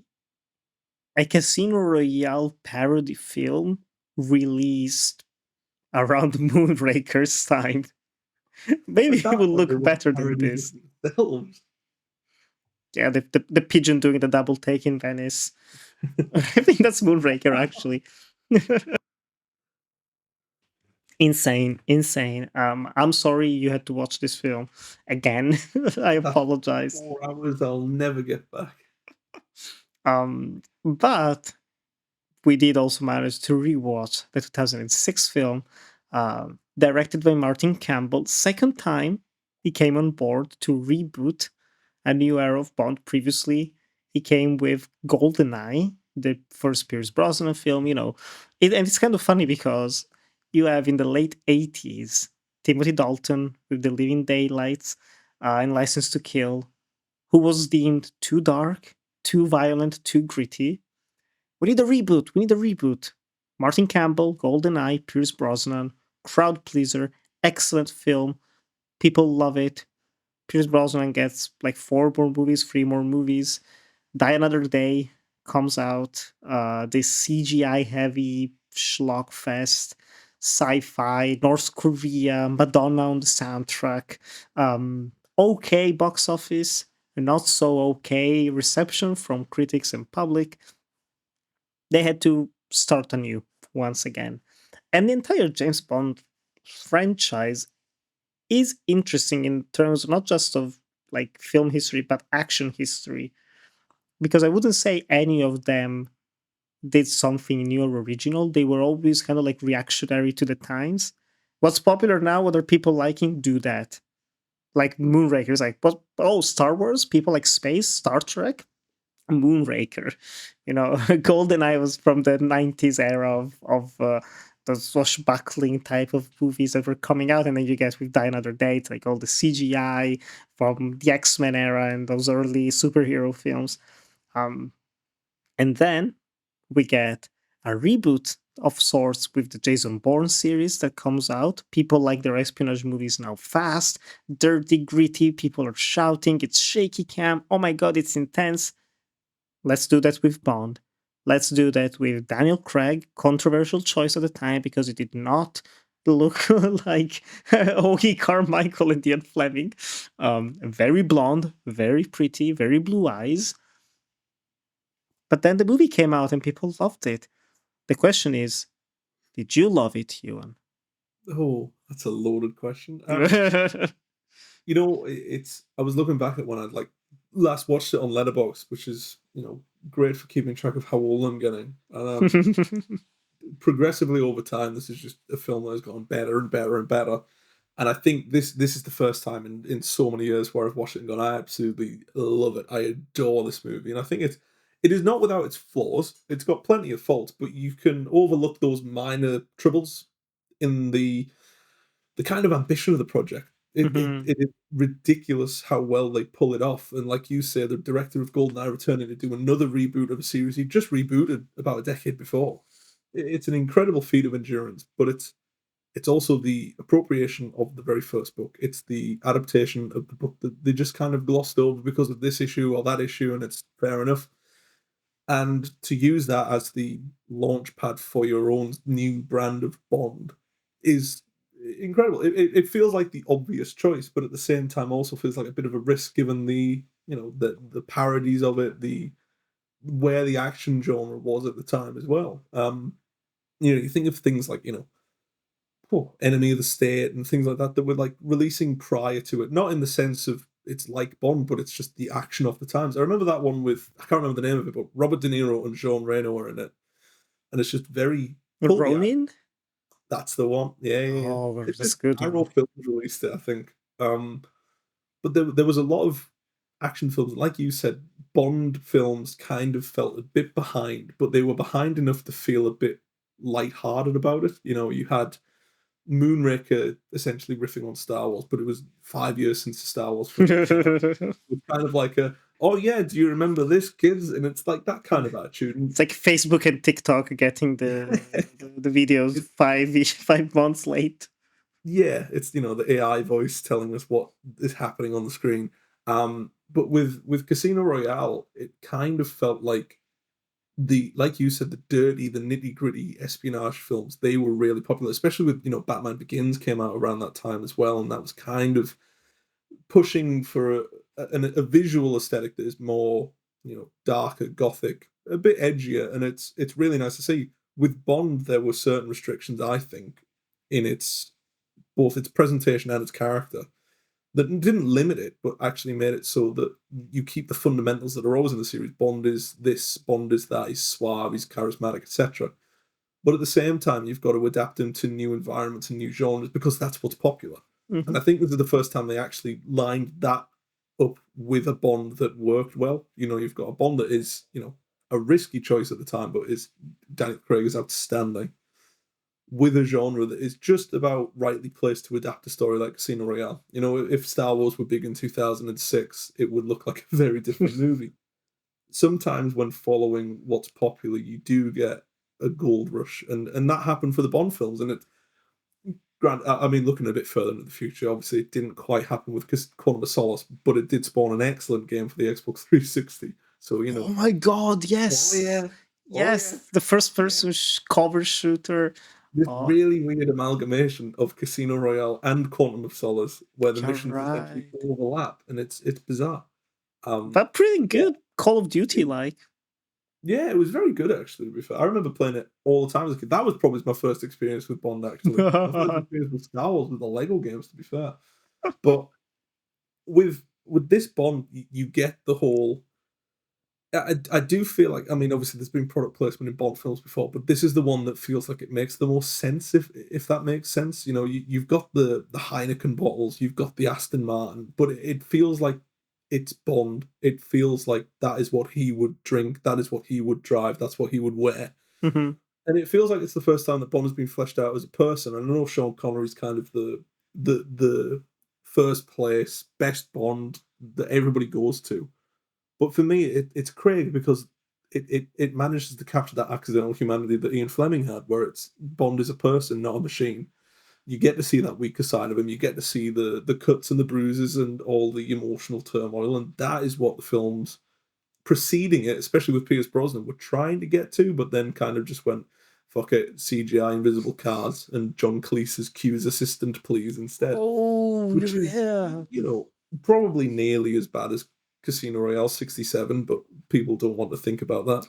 a Casino Royale parody film released around Moonraker's time. Maybe At it that will point, they look would better have than parodied this. it themselves. Yeah, the pigeon doing the double take in Venice. I think that's Moonraker, actually. Insane, insane. I'm sorry you had to watch this film again. I That's apologize. 4 hours I'll never get back. But we did also manage to rewatch the 2006 film, directed by Martin Campbell. Second time he came on board to reboot a new era of Bond. Previously, he came with GoldenEye, the first Pierce Brosnan film. And it's kind of funny because you have in the late 80s Timothy Dalton with The Living Daylights and License to Kill, who was deemed too dark, too violent, too gritty. We need a reboot. We need a reboot. Martin Campbell, GoldenEye, Pierce Brosnan, crowd pleaser, excellent film. People love it. Pierce Brosnan gets like 4 more movies, 3 more movies. Die Another Day comes out. This CGI heavy schlock fest, sci-fi, North Korea, Madonna on the soundtrack. Okay box office, not so okay reception from critics and public. They had to start anew once again. And the entire James Bond franchise is interesting in terms not just of like film history but action history, because I wouldn't say any of them did something new or original. They were always kind of like reactionary to the times. What's popular now, what are people liking, do that. Like Moonraker is like, but oh, Star Wars, people like space, Star Trek, Moonraker. GoldenEye was from the 90s era of those swashbuckling type of movies that were coming out, and then you get with Die Another Day, it's like all the CGI from the X-Men era and those early superhero films. And then we get a reboot of sorts with the Jason Bourne series that comes out. People like their espionage movies now fast, dirty, gritty. People are shouting. It's shaky cam. Oh my god, it's intense. Let's do that with Bond. Let's do that with Daniel Craig. Controversial choice at the time because it did not look like Ogie Carmichael and Ian Fleming. Very blonde, very pretty, very blue eyes. But then the movie came out and people loved it. The question is, did you love it, Ewan? Oh, that's a loaded question. It's I was looking back at when I'd last watched it on Letterboxd, which is great for keeping track of how old I'm getting. And progressively over time, this is just a film that has gotten better and better and better. And I think this is the first time in so many years where I've watched it and gone, I absolutely love it. I adore this movie, and I think it is not without its flaws. It's got plenty of faults, but you can overlook those minor troubles in the kind of ambition of the project. It is ridiculous how well they pull it off. And like you say, the director of GoldenEye returning to do another reboot of a series he just rebooted about a decade before. It's an incredible feat of endurance, but it's also the appropriation of the very first book. It's the adaptation of the book that they just kind of glossed over because of this issue or that issue, and it's fair enough. And to use that as the launch pad for your own new brand of Bond is incredible. It feels like the obvious choice, but at the same time also feels like a bit of a risk given the the parodies of it, the where the action genre was at the time as well. You think of things like Enemy of the State and things like that were like releasing prior to it, not in the sense of it's like Bond, but it's just the action of the times. I remember that one with I can't remember the name of it, but Robert De Niro and Jean Reno are in it, and it's just very pulpy. Ronin? That's the one. Yeah. Oh, It's that's just good. Arrow Films released it, I think. But there was a lot of action films, like you said. Bond films kind of felt a bit behind, but they were behind enough to feel a bit light-hearted about it. You had Moonraker essentially riffing on Star Wars, but it was 5 years since the Star Wars film. It was kind of like oh yeah, do you remember this, kids? And it's like that kind of attitude. It's like Facebook and TikTok getting the videos 5 months late. Yeah, it's the AI voice telling us what is happening on the screen. But with Casino Royale, it kind of felt like like you said, the dirty, the nitty gritty espionage films. They were really popular, especially with Batman Begins came out around that time as well, and that was kind of pushing for a visual aesthetic that is more darker, gothic, a bit edgier, and it's really nice to see. With Bond, there were certain restrictions, I think, in both its presentation and its character that didn't limit it, but actually made it so that you keep the fundamentals that are always in the series. Bond is this, Bond is that, he's suave, he's charismatic, etc. But at the same time, you've got to adapt him to new environments and new genres because that's what's popular. Mm-hmm. And I think this is the first time they actually lined that up with a Bond that worked well. You've got a Bond that is, a risky choice at the time, but Daniel Craig is outstanding, with a genre that is just about rightly placed to adapt a story like Casino Royale. If Star Wars were big in 2006, it would look like a very different movie. Sometimes when following what's popular, you do get a gold rush, and that happened for the Bond films. And looking a bit further into the future, obviously it didn't quite happen with Quantum of Solace, but it did spawn an excellent game for the Xbox 360. So Oh my god, yes. Oh yeah. Yes, Oh, yeah. the first person cover shooter. This really weird amalgamation of Casino Royale and Quantum of Solace, where the missions actually overlap, and it's bizarre. But pretty good Call of Duty like. Yeah, it was very good actually. To be fair, I remember playing it all the time as a kid. That was probably my first experience with Bond. Actually, my first experience with Star Wars with the Lego games. To be fair, but with this Bond, you get the whole. I do feel like, obviously there's been product placement in Bond films before, but this is the one that feels like it makes the most sense, if that makes sense. You've got the Heineken bottles, you've got the Aston Martin, but it feels like it's Bond. It feels like that is what he would drink, that is what he would drive, that's what he would wear. Mm-hmm. And it feels like it's the first time that Bond has been fleshed out as a person. And I know Sean Connery's kind of the first place best Bond that everybody goes to. But for me, it's Craig because it manages to capture that accidental humanity that Ian Fleming had, where it's Bond is a person, not a machine. You get to see that weaker side of him. You get to see the cuts and the bruises and all the emotional turmoil, and that is what the films preceding it, especially with Pierce Brosnan, were trying to get to, but then kind of just went, fuck it, CGI invisible cars and John Cleese's Q's assistant, please, instead. Oh, Which is, yeah. probably nearly as bad as Casino Royale 67, but people don't want to think about that.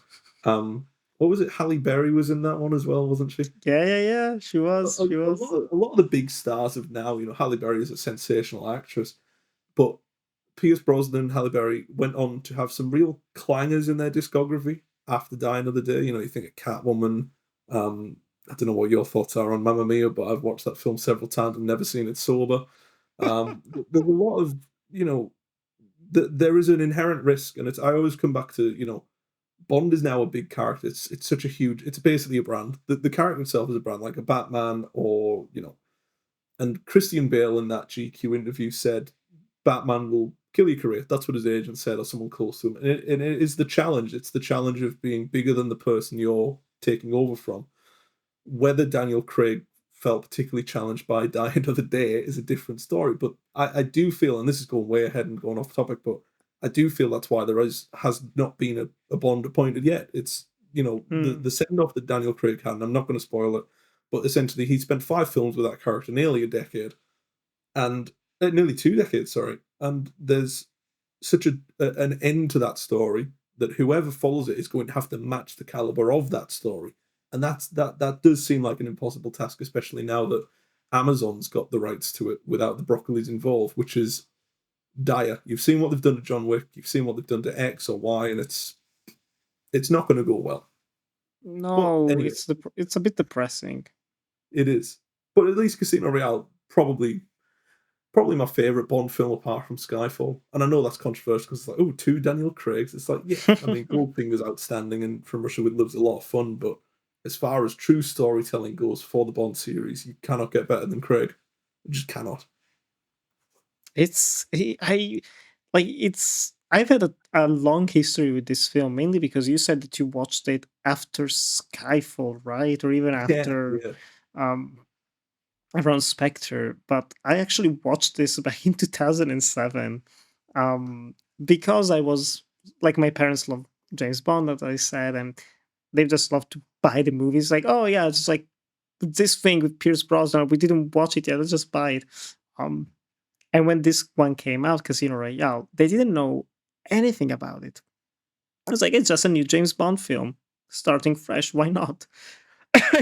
What was it? Halle Berry was in that one as well, wasn't she? Yeah, yeah, yeah. She A, was. a, She a was. lot of, a lot of the big stars of now, Halle Berry is a sensational actress, but Pierce Brosnan and Halle Berry went on to have some real clangers in their discography after Die Another Day. You think of Catwoman. I don't know what your thoughts are on Mamma Mia, but I've watched that film several times and never seen it sober. There's a lot of, there is an inherent risk, and I always come back to, Bond is now a big character. It's such a huge. It's basically a brand. The character itself is a brand, like a Batman, or and Christian Bale in that GQ interview said Batman will kill your career. That's what his agent said, or someone close to him. And it is the challenge. It's the challenge of being bigger than the person you're taking over from. Whether Daniel Craig felt particularly challenged by Die Another Day is a different story. But I do feel, and this is going way ahead and going off topic, but I do feel that's why has not been a Bond appointed yet. It's the send off that Daniel Craig had, and I'm not going to spoil it, but essentially he spent 5 films with that character, nearly a decade, and nearly 2 decades, sorry. And there's such an end to that story that whoever follows it is going to have to match the caliber of that story, and that does seem like an impossible task, especially now that Amazon's got the rights to it without the Broccoli's involved, which is dire. You've seen what they've done to John Wick, you've seen what they've done to X or Y, and it's not going to go well. But No, anyway, it's a bit depressing. it is. But at least Casino Royale probably my favorite Bond film apart from Skyfall. And I know that's controversial because it's like, oh, two Daniel Craigs. It's like, yeah, I mean, Goldfinger's outstanding and From Russia with Love's a lot of fun, but as far as true storytelling goes for the Bond series, you cannot get better than Craig. You just cannot. I've had a long history with this film, mainly because you said that you watched it after Skyfall, right? Or even Yeah, after yeah. um around Spectre. But I actually watched this back in 2007. Um because I was like, my parents love James Bond, as I said, and they just love to buy the movies. Like, oh yeah, it's just like this thing with Pierce Brosnan. We didn't watch it yet. Let's just buy it. Um, and when this one came out, Casino Royale, they didn't know anything about it. I was like, it's just a new James Bond film, starting fresh. Why not?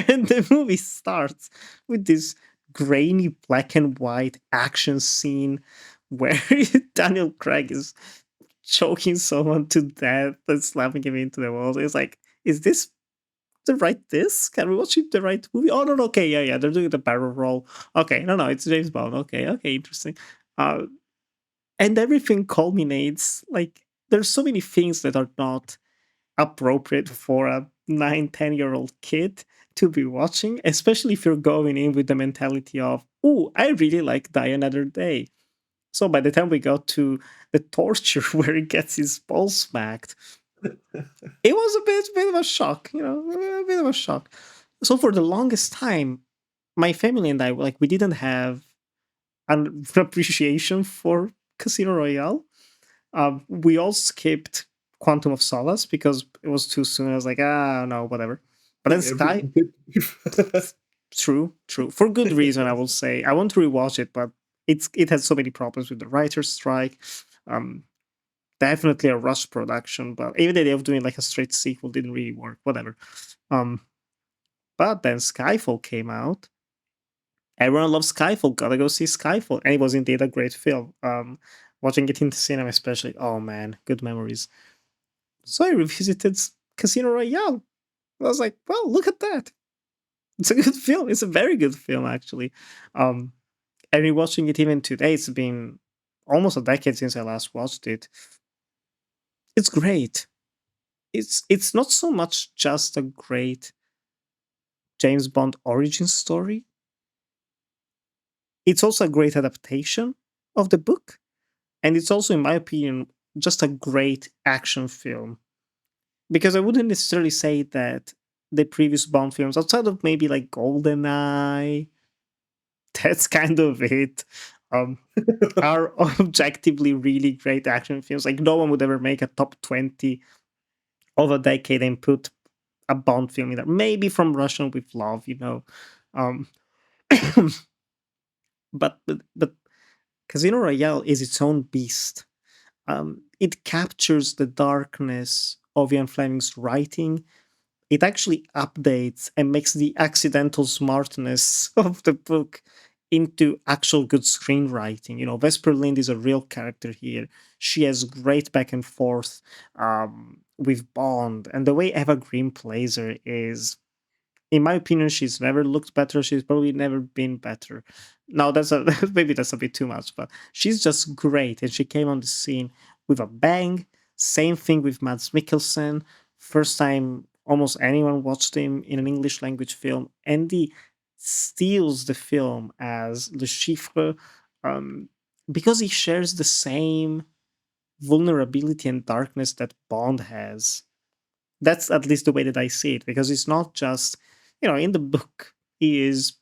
And the movie starts with this grainy black and white action scene where Daniel Craig is choking someone to death and slapping him into the wall. It's like, is this the right disc? Can we watch it the right movie? Oh no, no, okay, yeah, yeah, they're doing the barrel roll. Okay, no, no, it's James Bond. Okay, okay, interesting. Uh, and everything culminates, like, there's so many things that are not appropriate for a 9, 10-year-old kid to be watching, especially if you're going in with the mentality of, oh, I really like Die Another Day. So by the time we got to the torture where he gets his balls smacked, it was a bit of a shock, a bit of a shock. So for the longest time, my family and I, like, we didn't have an appreciation for Casino Royale. We all skipped Quantum of Solace because it was too soon. I was like, ah, no, whatever. But I then think Sky, everyone did. true, true, for good reason. I will say I want to rewatch it, but it has so many problems with the writer's strike. Um, Definitely a rush production, but even the idea of doing like a straight sequel didn't really work. Whatever. Um, but then Skyfall came out. Everyone loves Skyfall. Gotta go see Skyfall, and it was indeed a great film. Watching it in the cinema, especially. Oh man, good memories. So I revisited Casino Royale. I was like, well, look at that. It's a good film. It's a very good film, actually. Um, and rewatching it even today, it's been almost a decade since I last watched it. It's great. It's not so much just a great James Bond origin story. It's also a great adaptation of the book, and it's also, in my opinion, just a great action film. Because I wouldn't necessarily say that the previous Bond films, outside of maybe like GoldenEye, that's kind of it, um, are objectively really great action films. Like, no one would ever make a top 20 of a decade and put a Bond film in there. Maybe From Russian with Love, you know. Um, but Casino Royale is its own beast. It captures the darkness of Ian Fleming's writing. It actually updates and makes the accidental smartness of the book into actual good screenwriting. You know, Vesper Lind is a real character here. She has great back and forth with Bond, and the way Eva Green plays her is, in my opinion, she's never looked better. She's probably never been better. Now that's a maybe that's a bit too much, but she's just great, and she came on the scene with a bang. Same thing with Mads Mikkelsen. First time almost anyone watched him in an English language film, and he steals the film as Le Chiffre, um, because he shares the same vulnerability and darkness that Bond has. That's at least the way that I see it, because it's not just, you know, in the book, he is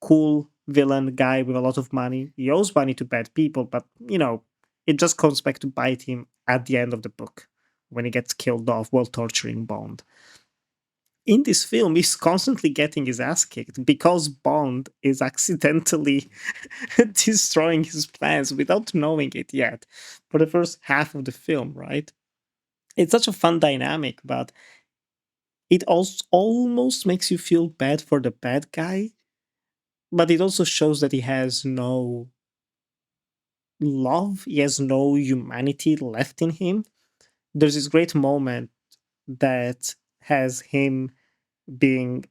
cool villain guy with a lot of money. He owes money to bad people, but you know, it just comes back to bite him at the end of the book when he gets killed off while torturing Bond. In this film, he's constantly getting his ass kicked because Bond is accidentally destroying his plans without knowing it yet for the first half of the film, right? It's such a fun dynamic, but it also almost makes you feel bad for the bad guy, but it also shows that he has no love, he has no humanity left in him. There's this great moment that has him being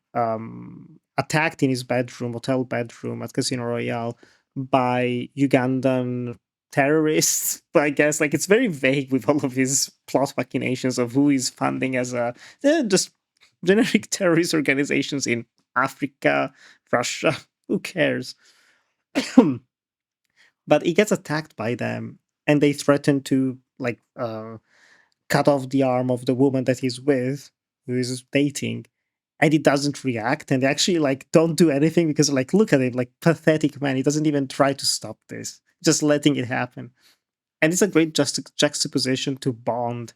attacked in his bedroom, hotel bedroom at Casino Royale by Ugandan terrorists. But I guess like it's very vague with all of his plot machinations of who he's funding as a just generic terrorist organizations in Africa, Russia. Who cares? But he gets attacked by them, and they threaten to like cut off the arm of the woman that he's with, who is dating, and he doesn't react, and they actually like don't do anything because like look at him, like pathetic man. He doesn't even try to stop this, just letting it happen. And it's a great juxtaposition to Bond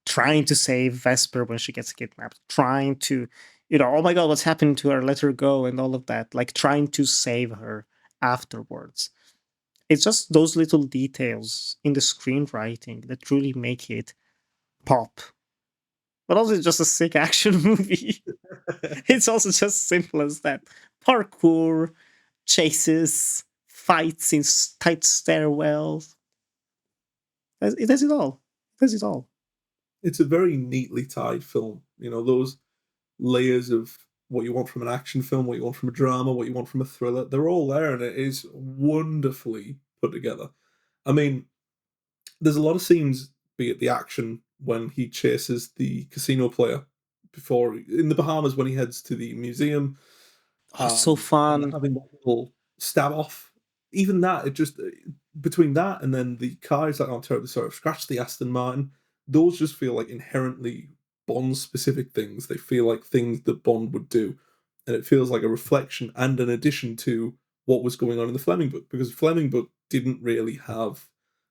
trying to save Vesper when she gets kidnapped, trying to, you know, oh my god, what's happened to her? Let her go, and all of that, like trying to save her afterwards. It's just those little details in the screenwriting that truly make it pop. But also, it's just a sick action movie. It's also just simple as that. Parkour, chases, fights in tight stairwells. It has it all. It has it all. It's a very neatly tied film. You know, those layers of what you want from an action film, what you want from a drama, what you want from a thriller, they're all there, and it is wonderfully put together. I mean, there's a lot of scenes, be it the action when he chases the casino player before in the Bahamas when he heads to the museum, Oh, so and fun. having that little stab off. Even that, it just between that and then the cars that are terribly sorry, scratch the Aston Martin. Those just feel like inherently Bond specific things. They feel like things that Bond would do, and it feels like a reflection and an addition to what was going on in the Fleming book, because Fleming book didn't really have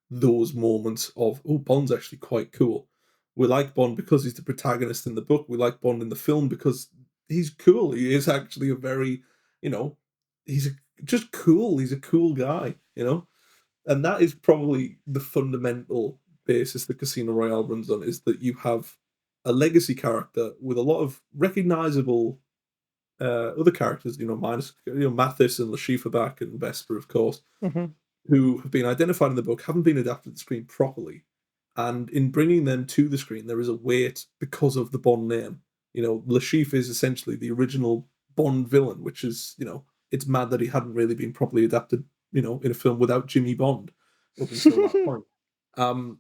those moments of, oh, Bond's actually quite cool. We like Bond because he's the protagonist in the book. We like Bond in the film because he's cool. He is actually a very, you know, he's just cool. He's a cool guy, you know? And that is probably the fundamental basis that Casino Royale runs on, is that you have a legacy character with a lot of recognizable other characters, you know, minus, you know, Mathis and Le back and Vesper, of course, Mhm. who have been identified in the book, haven't been adapted to the screen properly. And in bringing them to the screen, there is a weight because of the Bond name. You know, Le is essentially the original Bond villain, which is, you know, it's mad that he hadn't really been properly adapted, you know, in a film without Jimmy Bond up until that point. Um,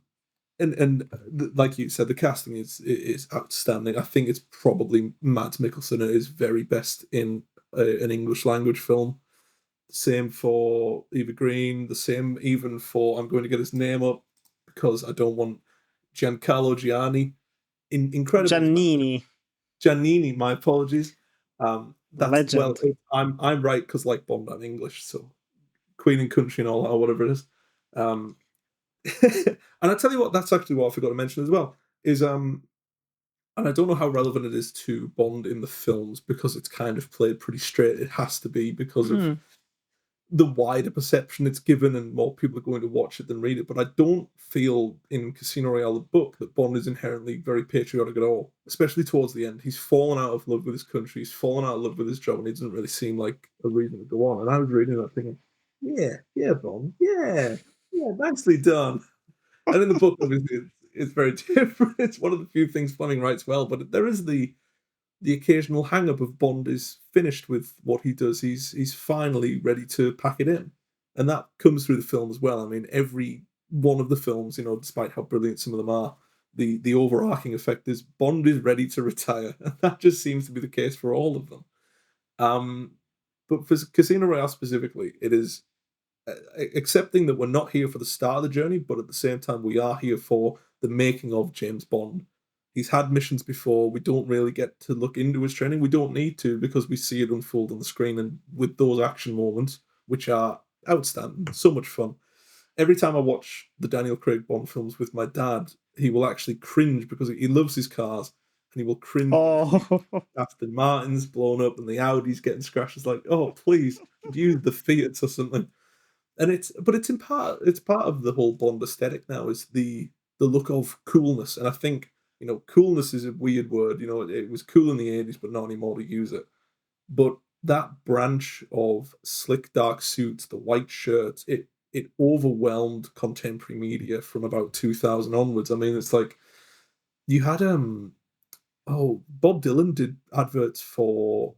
like you said, the casting is outstanding. I think it's probably Mads Mikkelsen at his very best in an English language film. Same for Eva Green. The same even for, I'm going to get his name up because I don't want Giancarlo Gianni. Incredible. Giannini, Giannini, my apologies. That's well, legend. I'm right because like Bond, I'm English, so Queen and Country and all that, or whatever it is. And I tell you what, that's actually what I forgot to mention as well. Is and I don't know how relevant it is to Bond in the films because it's kind of played pretty straight. It has to be because of the wider perception it's given and more people are going to watch it than read it. But I don't feel in Casino Royale, the book, that Bond is inherently very patriotic at all, especially towards the end. He's fallen out of love with his country, he's fallen out of love with his job, and he doesn't really seem like a reason to go on. And I was reading that thinking, yeah, Bond, yeah, nicely done. And in the book, obviously, it's very different. It's one of the few things Fleming writes well, but there is the occasional hang up of Bond is finished with what he does. He's finally ready to pack it in. And that comes through the film as well. I mean, every one of the films, despite how brilliant some of them are, the overarching effect is Bond is ready to retire. And that just seems to be the case for all of them. But for Casino Royale specifically, it is accepting that we're not here for the start of the journey, but at the same time, we are here for the making of James Bond. He's had missions before. We don't really get to look into his training. We don't need to because we see it unfold on the screen and with those action moments, which are outstanding, so much fun. Every time I watch the Daniel Craig Bond films with my dad, he will actually cringe because he loves his cars and he will cringe Oh, Aston Martin's blown up and the Audi's getting scratched. It's like, oh, please use the Fiats or something. And it's part of the whole Bond aesthetic now is the look of coolness. And I think, coolness is a weird word. It was cool in the 80s, but not anymore to use it. But that branch of slick dark suits, the white shirts, it overwhelmed contemporary media from about 2000 onwards. I mean, it's like you had Bob Dylan did adverts for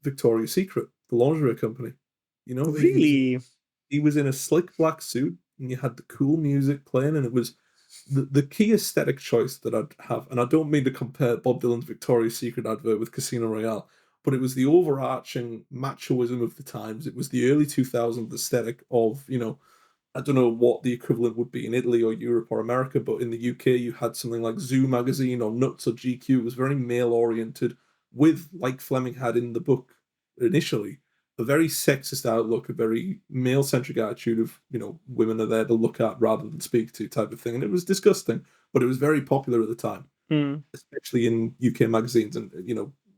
Victoria's Secret, the lingerie company. really? He was in a slick black suit and you had the cool music playing, and it was the key aesthetic choice that I'd have. And I don't mean to compare Bob Dylan's Victoria's Secret advert with Casino Royale, but it was the overarching machoism of the times. It was the early 2000s aesthetic of, I don't know what the equivalent would be in Italy or Europe or America, but in the UK you had something like Zoo magazine or Nuts or GQ. It was very male oriented, with, like Fleming had in the book initially, a very sexist outlook, a very male centric attitude of, women are there to look at rather than speak to type of thing. And it was disgusting, but it was very popular at the time, especially in UK magazines. And,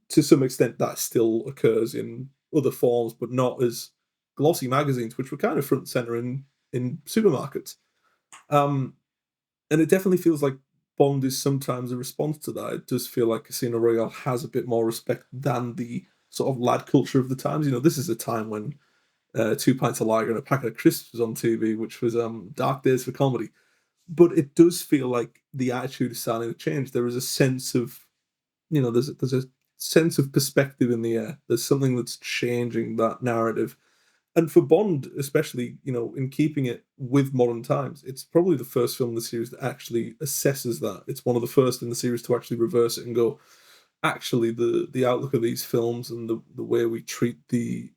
to some extent that still occurs in other forms, but not as glossy magazines, which were kind of front and center in supermarkets. And it definitely feels like Bond is sometimes a response to that. It does feel like Casino Royale has a bit more respect than the sort of lad culture of the times. This is a time when 2 pints of lager and a packet of crisps was on TV, which was dark days for comedy. But it does feel like the attitude is starting to change. There is a sense of, there's a sense of perspective in the air. There's something that's changing that narrative. And for Bond, especially, in keeping it with modern times, it's probably the first film in the series that actually assesses that. It's one of the first in the series to actually reverse it and go, actually, the outlook of these films and the way we treat the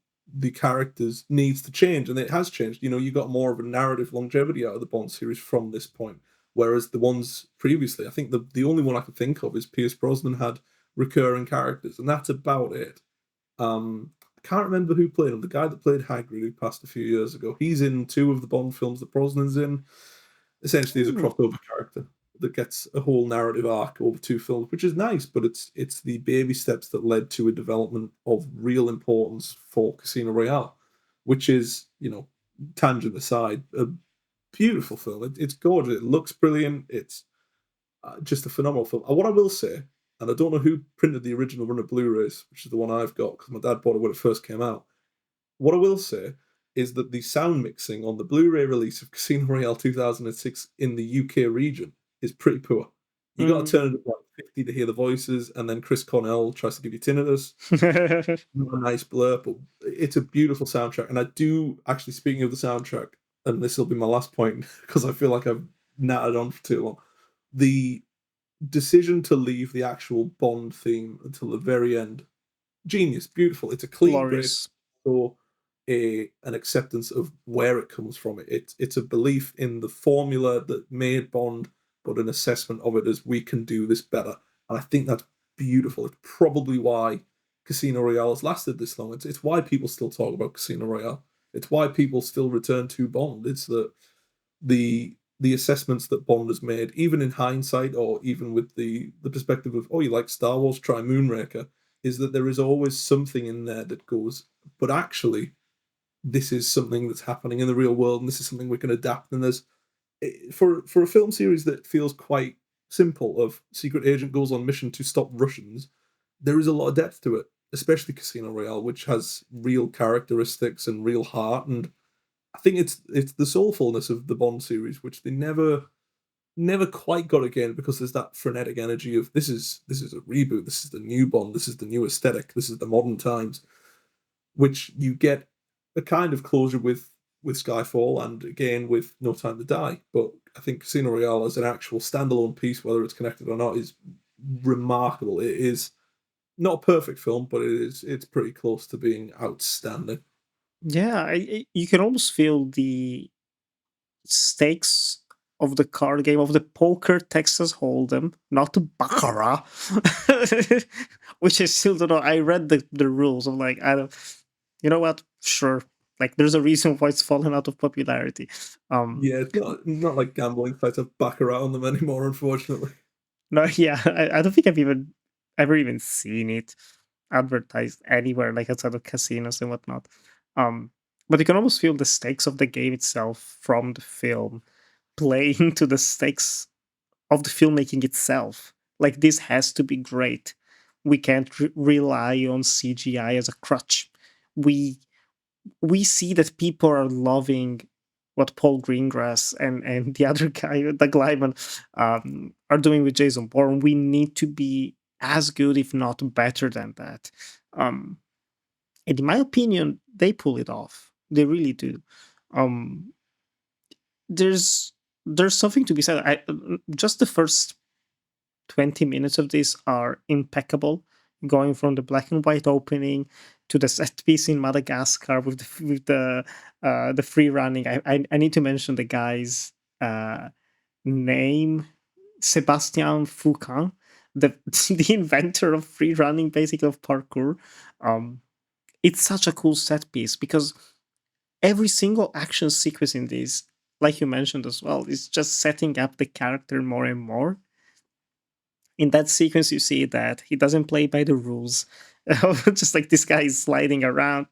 characters needs to change, and it has changed. You got more of a narrative longevity out of the Bond series from this point, whereas the ones previously, I think the only one I could think of is Pierce Brosnan had recurring characters, and that's about it. I can't remember who played him. The guy that played Hagrid, who passed a few years ago, he's in 2 of the Bond films that Brosnan's in. Essentially, he's a crossover character that gets a whole narrative arc over 2 films, which is nice, but it's the baby steps that led to a development of real importance for Casino Royale, which is, tangent aside, a beautiful film. It's gorgeous. It looks brilliant. It's just a phenomenal film. And what I will say, and I don't know who printed the original run of Blu-rays, which is the one I've got because my dad bought it when it first came out. What I will say is that the sound mixing on the Blu-ray release of Casino Royale 2006 in the UK region is pretty poor. You got to turn it up like 50 to hear the voices, and then Chris Cornell tries to give you tinnitus. Not a nice blur, but it's a beautiful soundtrack. And I do, actually, speaking of the soundtrack, and this will be my last point because I feel like I've nattered on for too long, the decision to leave the actual Bond theme until the very end, genius, beautiful. It's a clean break, Glorious. so an acceptance of where it comes from. It's a belief in the formula that made Bond, but an assessment of it as we can do this better. And I think that's beautiful. It's probably why Casino Royale has lasted this long. It's why people still talk about Casino Royale. It's why people still return to Bond. It's the assessments that Bond has made, even in hindsight, or even with the perspective of, oh, you like Star Wars, try Moonraker, is that there is always something in there that goes, but actually, this is something that's happening in the real world, and this is something we can adapt. And there's for a film series that feels quite simple, of secret agent goes on mission to stop Russians, there is a lot of depth to it, especially Casino Royale, which has real characteristics and real heart. And I think it's the soulfulness of the Bond series, which they never quite got again, because there's that frenetic energy of this is a reboot, this is the new Bond, this is the new aesthetic, this is the modern times, which you get a kind of closure with Skyfall, and again with No Time to Die. But I think Casino Royale as an actual standalone piece, whether it's connected or not, is remarkable. It is not a perfect film, but it's pretty close to being outstanding. Yeah, you can almost feel the stakes of the card game, of the poker Texas Hold'em, not the Baccarat, which I still don't know. I read the rules. I'm like, I don't. You know what? Sure. Like, there's a reason why it's fallen out of popularity. Yeah, it's not like gambling sites have baccarat on them anymore, unfortunately. No, yeah, I don't think I've ever even seen it advertised anywhere, like outside of casinos and whatnot. Um, but you can almost feel the stakes of the game itself from the film playing to the stakes of the filmmaking itself. Like, this has to be great. We can't rely on CGI as a crutch. We we see that people are loving what Paul Greengrass and the other guy, Doug Lyman, are doing with Jason Bourne. We need to be as good, if not better than that. Um, and in my opinion, they pull it off. They really do. Um, there's there's something to be said. Just the first 20 minutes of this are impeccable, going from the black and white opening to the set piece in Madagascar with the free running. I need to mention the guy's name, Sebastian Foucan, the the inventor of free running, basically of parkour. Um, it's such a cool set piece because every single action sequence in this, like you mentioned as well, is just setting up the character more and more. In that sequence, you see that he doesn't play by the rules. Just like this guy is sliding around,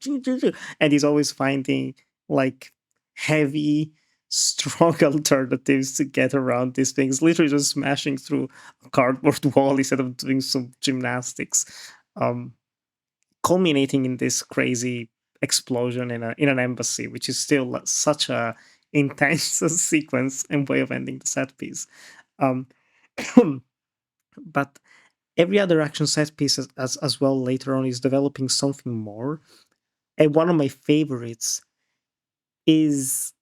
and he's always finding like heavy, strong alternatives to get around these things. Literally just smashing through a cardboard wall instead of doing some gymnastics, um, culminating in this crazy explosion in an embassy, which is still such a intense sequence and way of ending the set piece. Um, but every other action set piece as well later on is developing something more. And one of my favorites is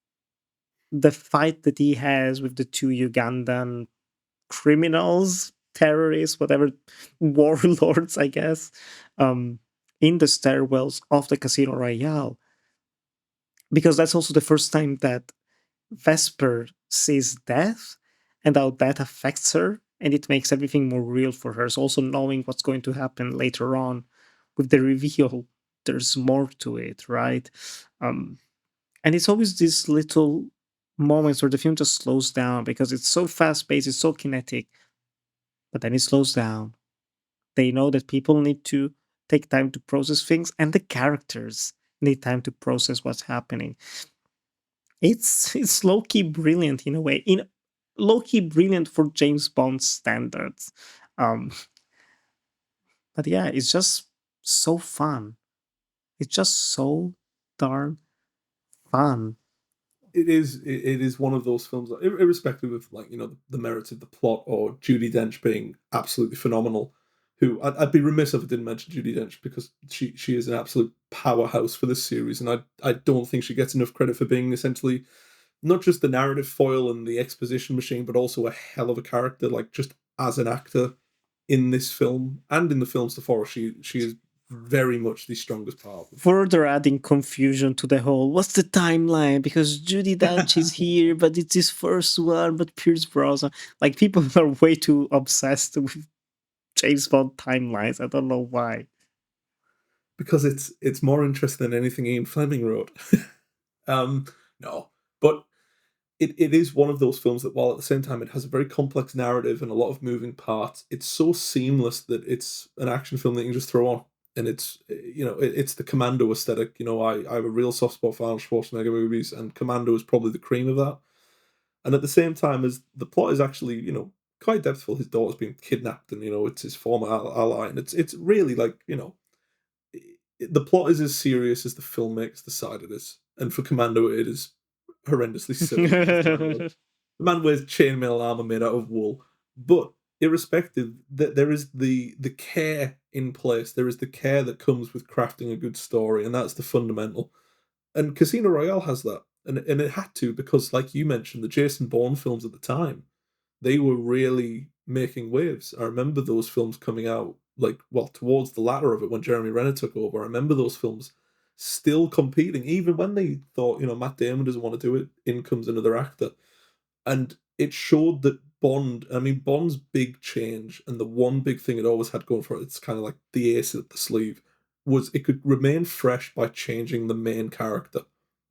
the fight that he has with the two Ugandan criminals, terrorists, whatever, warlords, I guess, um, in the stairwells of the Casino Royale. Because that's also the first time that Vesper sees death and how that affects her, and it makes everything more real for her. So also knowing what's going to happen later on with the reveal, there's more to it, right? Um, and it's always these little moments where the film just slows down because it's so fast paced, it's so kinetic, but then it slows down. They know that people need to take time to process things, and the characters need time to process what's happening. It's low key brilliant in a way. In low key brilliant for James Bond standards. Um, but yeah, it's just so fun. It's just so darn fun. It is one of those films, irrespective of, like, the merits of the plot or Judy Dench being absolutely phenomenal. Who I'd be remiss if I didn't mention Judy Dench, because she is an absolute powerhouse for this series, and I don't think she gets enough credit for being essentially not just the narrative foil and the exposition machine, but also a hell of a character. Like just as an actor in this film and in the films before, she is very much the strongest part of Further adding confusion to the whole what's the timeline, because Judy Dench is here but it's his first one, but Pierce Brosnan, like people are way too obsessed with James Bond timelines. I don't know why. because it's more interesting than anything Ian Fleming wrote. No, but it is one of those films that, while at the same time it has a very complex narrative and a lot of moving parts, it's so seamless that it's an action film that you can just throw on. And it's the Commando aesthetic. I have a real soft spot for Arnold Schwarzenegger movies, and Commando is probably the cream of that. And at the same time, as the plot is actually, quite depthful. His daughter's been kidnapped, and it's his former ally, and it's really like, the plot is as serious as the filmmakers decided it is. And for Commando, it is horrendously silly. The man wears chainmail armor made out of wool, but irrespective, that there is the care in place. There is the care that comes with crafting a good story, and that's the fundamental. And Casino Royale has that, and it had to, because, like you mentioned, the Jason Bourne films at the time, they were really making waves. I remember those films coming out, like, well, towards the latter of it when Jeremy Renner took over. I remember those films still competing, even when they thought, Matt Damon doesn't want to do it, in comes another actor. And it showed that Bond's big change, and the one big thing it always had going for it, it's kind of like the ace up the sleeve, was it could remain fresh by changing the main character.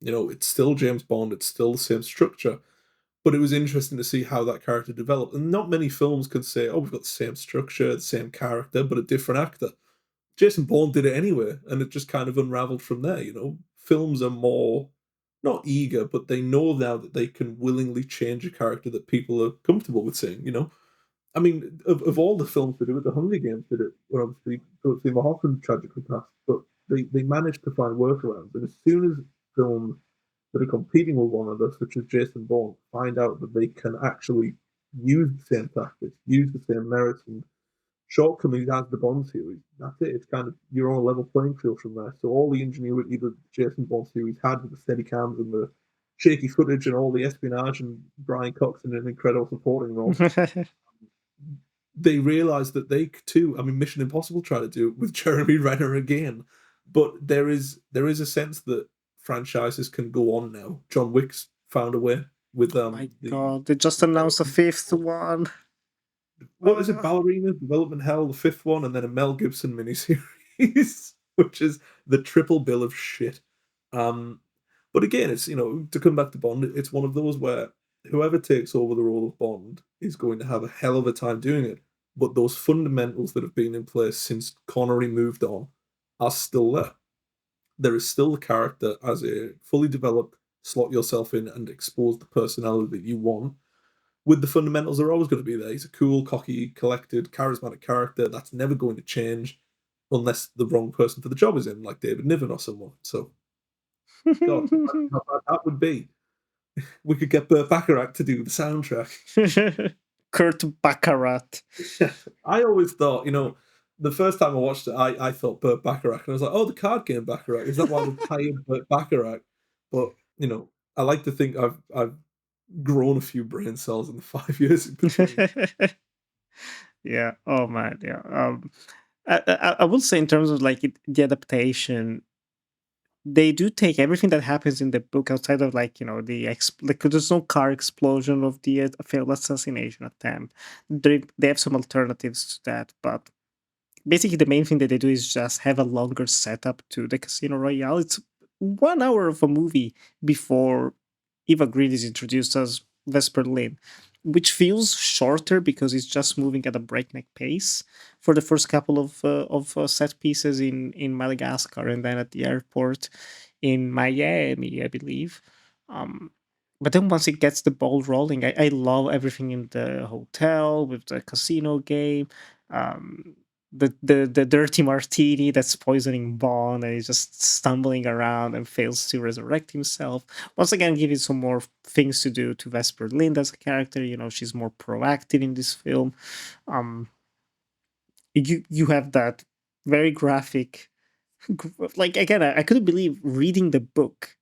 It's still James Bond, it's still the same structure, but it was interesting to see how that character developed. And not many films can say, oh, we've got the same structure, the same character, but a different actor. Jason Bourne did it anyway, and it just kind of unraveled from there. Films are more not eager, but they know now that they can willingly change a character that people are comfortable with seeing. I mean, of all the films to do it, the Hunger Games did it, where obviously Seymour Hoffman tragically passed, but they managed to find workarounds. And as soon as films that are competing with one another, such as Jason Bourne, find out that they can actually use the same tactics, use the same merits and shortcomings as the Bond series, that's it. It's kind of, you're on a level playing field from there. So all the ingenuity that the Jason Bond series had with the steady cams and the shaky footage and all the espionage and Brian Cox in an incredible supporting role, they realized that they too. I mean, Mission Impossible tried to do it with Jeremy Renner again, but there is a sense that franchises can go on now. John Wick's found a way with My God, they just announced a fifth one. What is it? Ballerina, Development Hell, the fifth one, and then a Mel Gibson miniseries, which is the triple bill of shit. But again, it's, to come back to Bond, it's one of those where whoever takes over the role of Bond is going to have a hell of a time doing it. But those fundamentals that have been in place since Connery moved on are still there. There is still the character as a fully developed, slot yourself in and expose the personality that you want. With the fundamentals, are always going to be there. He's a cool, cocky, collected, charismatic character that's never going to change unless the wrong person for the job is in, like David Niven or someone. So, God, how bad that would be. We could get Burt Bacharach to do the soundtrack. Kurt Baccarat. I always thought, the first time I watched it, I thought Burt Bacharach, and I was like, oh, the card game Bacharach. Is that why they hired Burt Bacharach? But, I like to think I've grown a few brain cells in the 5 years in between. Yeah. Oh man. Yeah. I will say, in terms of like the adaptation, they do take everything that happens in the book, outside of like like, there's no car explosion of the failed assassination attempt. They have some alternatives to that, but basically the main thing that they do is just have a longer setup to the Casino Royale. It's 1 hour of a movie before Eva Green is introduced as Vesper Lynn, which feels shorter because it's just moving at a breakneck pace for the first couple of set pieces in Madagascar, and then at the airport in Miami, I believe. Um, but then once it gets the ball rolling, I love everything in the hotel with the casino game. Um, the dirty martini that's poisoning Bond, and he's just stumbling around and fails to resurrect himself. Once again, giving some more things to do to Vesper Lind as a character. She's more proactive in this film. You have that very graphic, like, again, I couldn't believe reading the book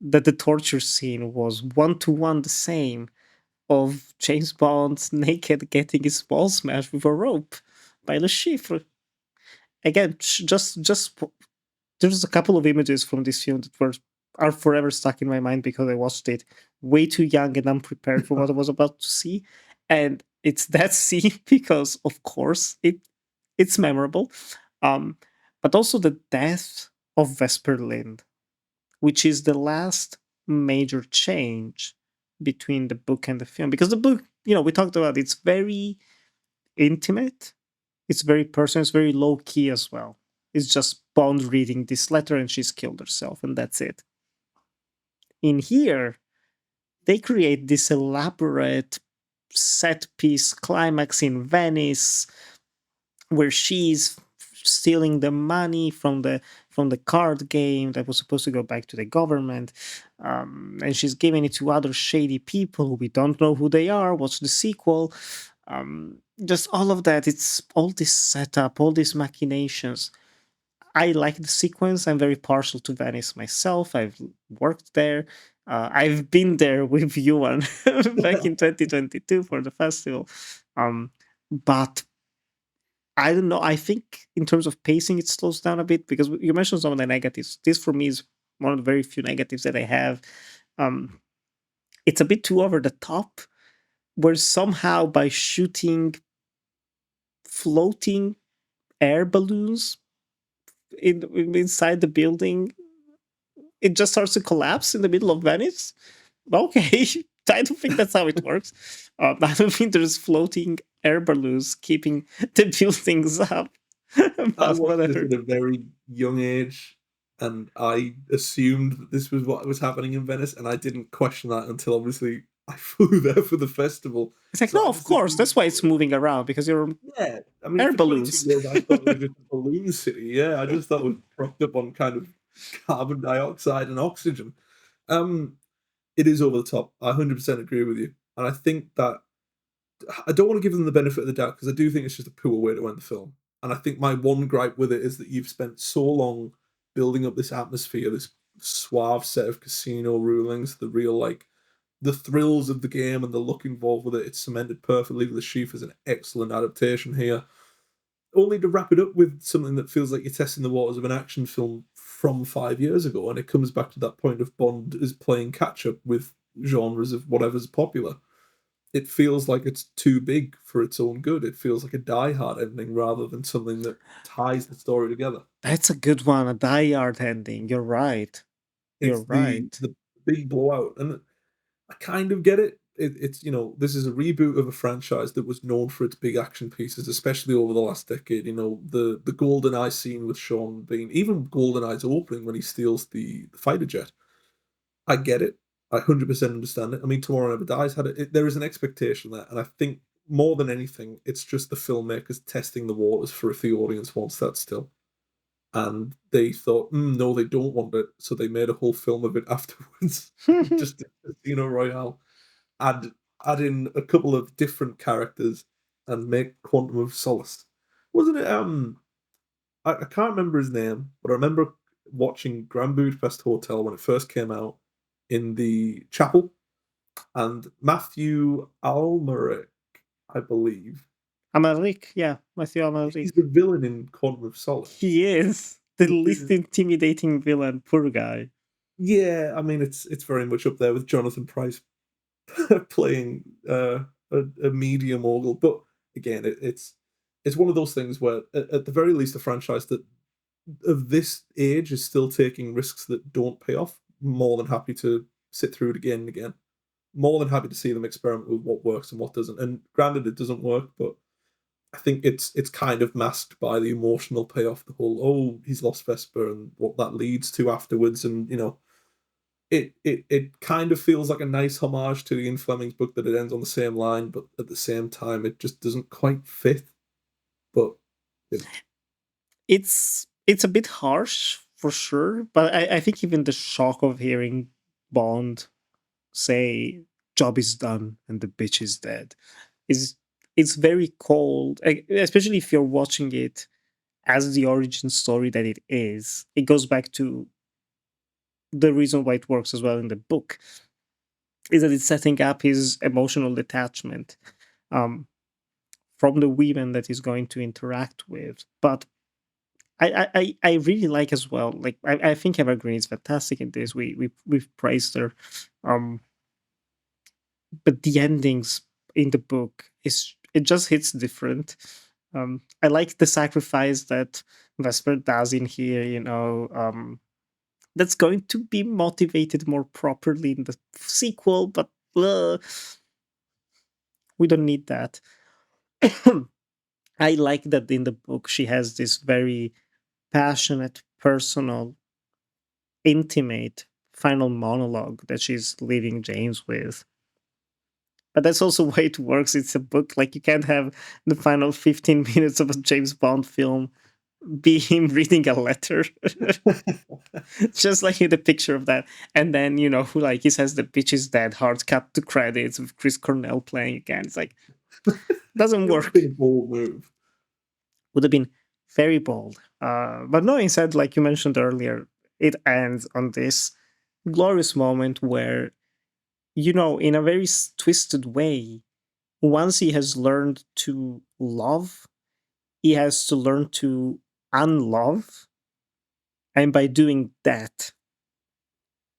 that the torture scene was one to one the same of James Bond naked getting his balls smashed with a rope by Le Chiffre. Again, there's a couple of images from this film that are forever stuck in my mind because I watched it way too young and unprepared for what I was about to see. And it's that scene because, of course, it's memorable. Um, but also the death of Vesper Lind, which is the last major change between the book and the film. Because the book, we talked about it's very intimate, it's very personal, it's very low key as well. It's just Bond reading this letter and she's killed herself, and that's it. In here, they create this elaborate set piece climax in Venice where she's stealing the money from the card game that was supposed to go back to the government, and she's giving it to other shady people who we don't know who they are. What's the sequel? Just all of that. It's all this setup, all these machinations. I like the sequence. I'm very partial to Venice myself. I've worked there. I've been there with Ewan back in 2022 for the festival. But I don't know. I think in terms of pacing, it slows down a bit because you mentioned some of the negatives. This for me is one of the very few negatives that I have. Um, it's a bit too over the top, where somehow by shooting floating air balloons inside the building, it just starts to collapse in the middle of Venice. Okay, I don't think that's how it works. I don't think there's floating air balloons keeping the buildings up. I But watched this whatever. at a very young age, and I assumed that this was what was happening in Venice, and I didn't question that until obviously I flew there for the festival. It's like, So no, I of just course. assumed, That's why it's moving around because you're yeah. I mean, air for 22 balloons. years, I thought it was just a balloon city. Yeah, I just thought it was propped up on kind of carbon dioxide and oxygen. Um, it is over the top. I 100% agree with you, and I think that I don't want to give them the benefit of the doubt because I do think it's just a poor way to end the film. And I think my one gripe with it is that you've spent so long building up this atmosphere, this suave set of casino rulings, the real the thrills of the game and the look involved with it. It's cemented perfectly. The Chief is an excellent adaptation here. Only to wrap it up with something that feels like you're testing the waters of an action film from 5 years ago, and it comes back to that point of Bond is playing catch up with genres of whatever's popular. It feels like it's too big for its own good. It feels like a Die Hard ending rather than something that ties the story together. That's a good one. A Die Hard ending. You're right. You're It's right. the big blowout, and I kind of get it. It's this is a reboot of a franchise that was known for its big action pieces, especially over the last decade. The Golden Eye scene with Sean Bean, even Golden Eye's opening when he steals the fighter jet. I get it. I 100% understand it. I mean, Tomorrow Never Dies had it. There is an expectation there, and I think more than anything, it's just the filmmakers testing the waters for if the audience wants that still. And they thought, no, they don't want it, so they made a whole film of it afterwards. Just did Casino Royale, add add in a couple of different characters, and make Quantum of Solace. Wasn't it? I can't remember his name, but I remember watching Grand Budapest Hotel when it first came out in the chapel, and Matthew Almeric, I believe, Amalric, yeah, Matthew Amalric. he's the villain in Quantum of Solace. He is the He least is- intimidating villain. Poor guy. Yeah, I mean it's very much up there with Jonathan Price playing a medium ogle, but again, it's one of those things where at the very least a franchise that of this age is still taking risks that don't pay off. More than happy to sit through it again and again. More than happy to see them experiment with what works and what doesn't. And granted, it doesn't work, but I think it's kind of masked by the emotional payoff. The whole he's lost Vesper and what that leads to afterwards, and it kind of feels like a nice homage to Ian Fleming's book that it ends on the same line, but at the same time, it just doesn't quite fit. But It's a bit harsh for sure, but I think even the shock of hearing Bond say "job is done" and the bitch is dead is it's very cold, especially if you're watching it as the origin story that it is. It goes back to the reason why it works as well in the book is that it's setting up his emotional detachment um, from the women that he's going to interact with. But I really like as well. Like I think Eva Green is fantastic in this. We've praised her, um, but the endings in the book is it just hits different. I like the sacrifice that Vesper does in here. That's going to be motivated more properly in the sequel, but we don't need that. I like that in the book she has this very passionate, personal, intimate final monologue that she's leaving James with. But that's also why it works. It's a book. Like you can't have the final 15 minutes of a James Bond film be him reading a letter. Just like in the picture of that. And then, who like he says the bitch is dead, hard cut to credits with Chris Cornell playing again. It's like doesn't It would work. be a bold move. Would have been very bold. But no, instead, like you mentioned earlier, it ends on this glorious moment where, in a very twisted way, once he has learned to love, he has to learn to unlove. And by doing that,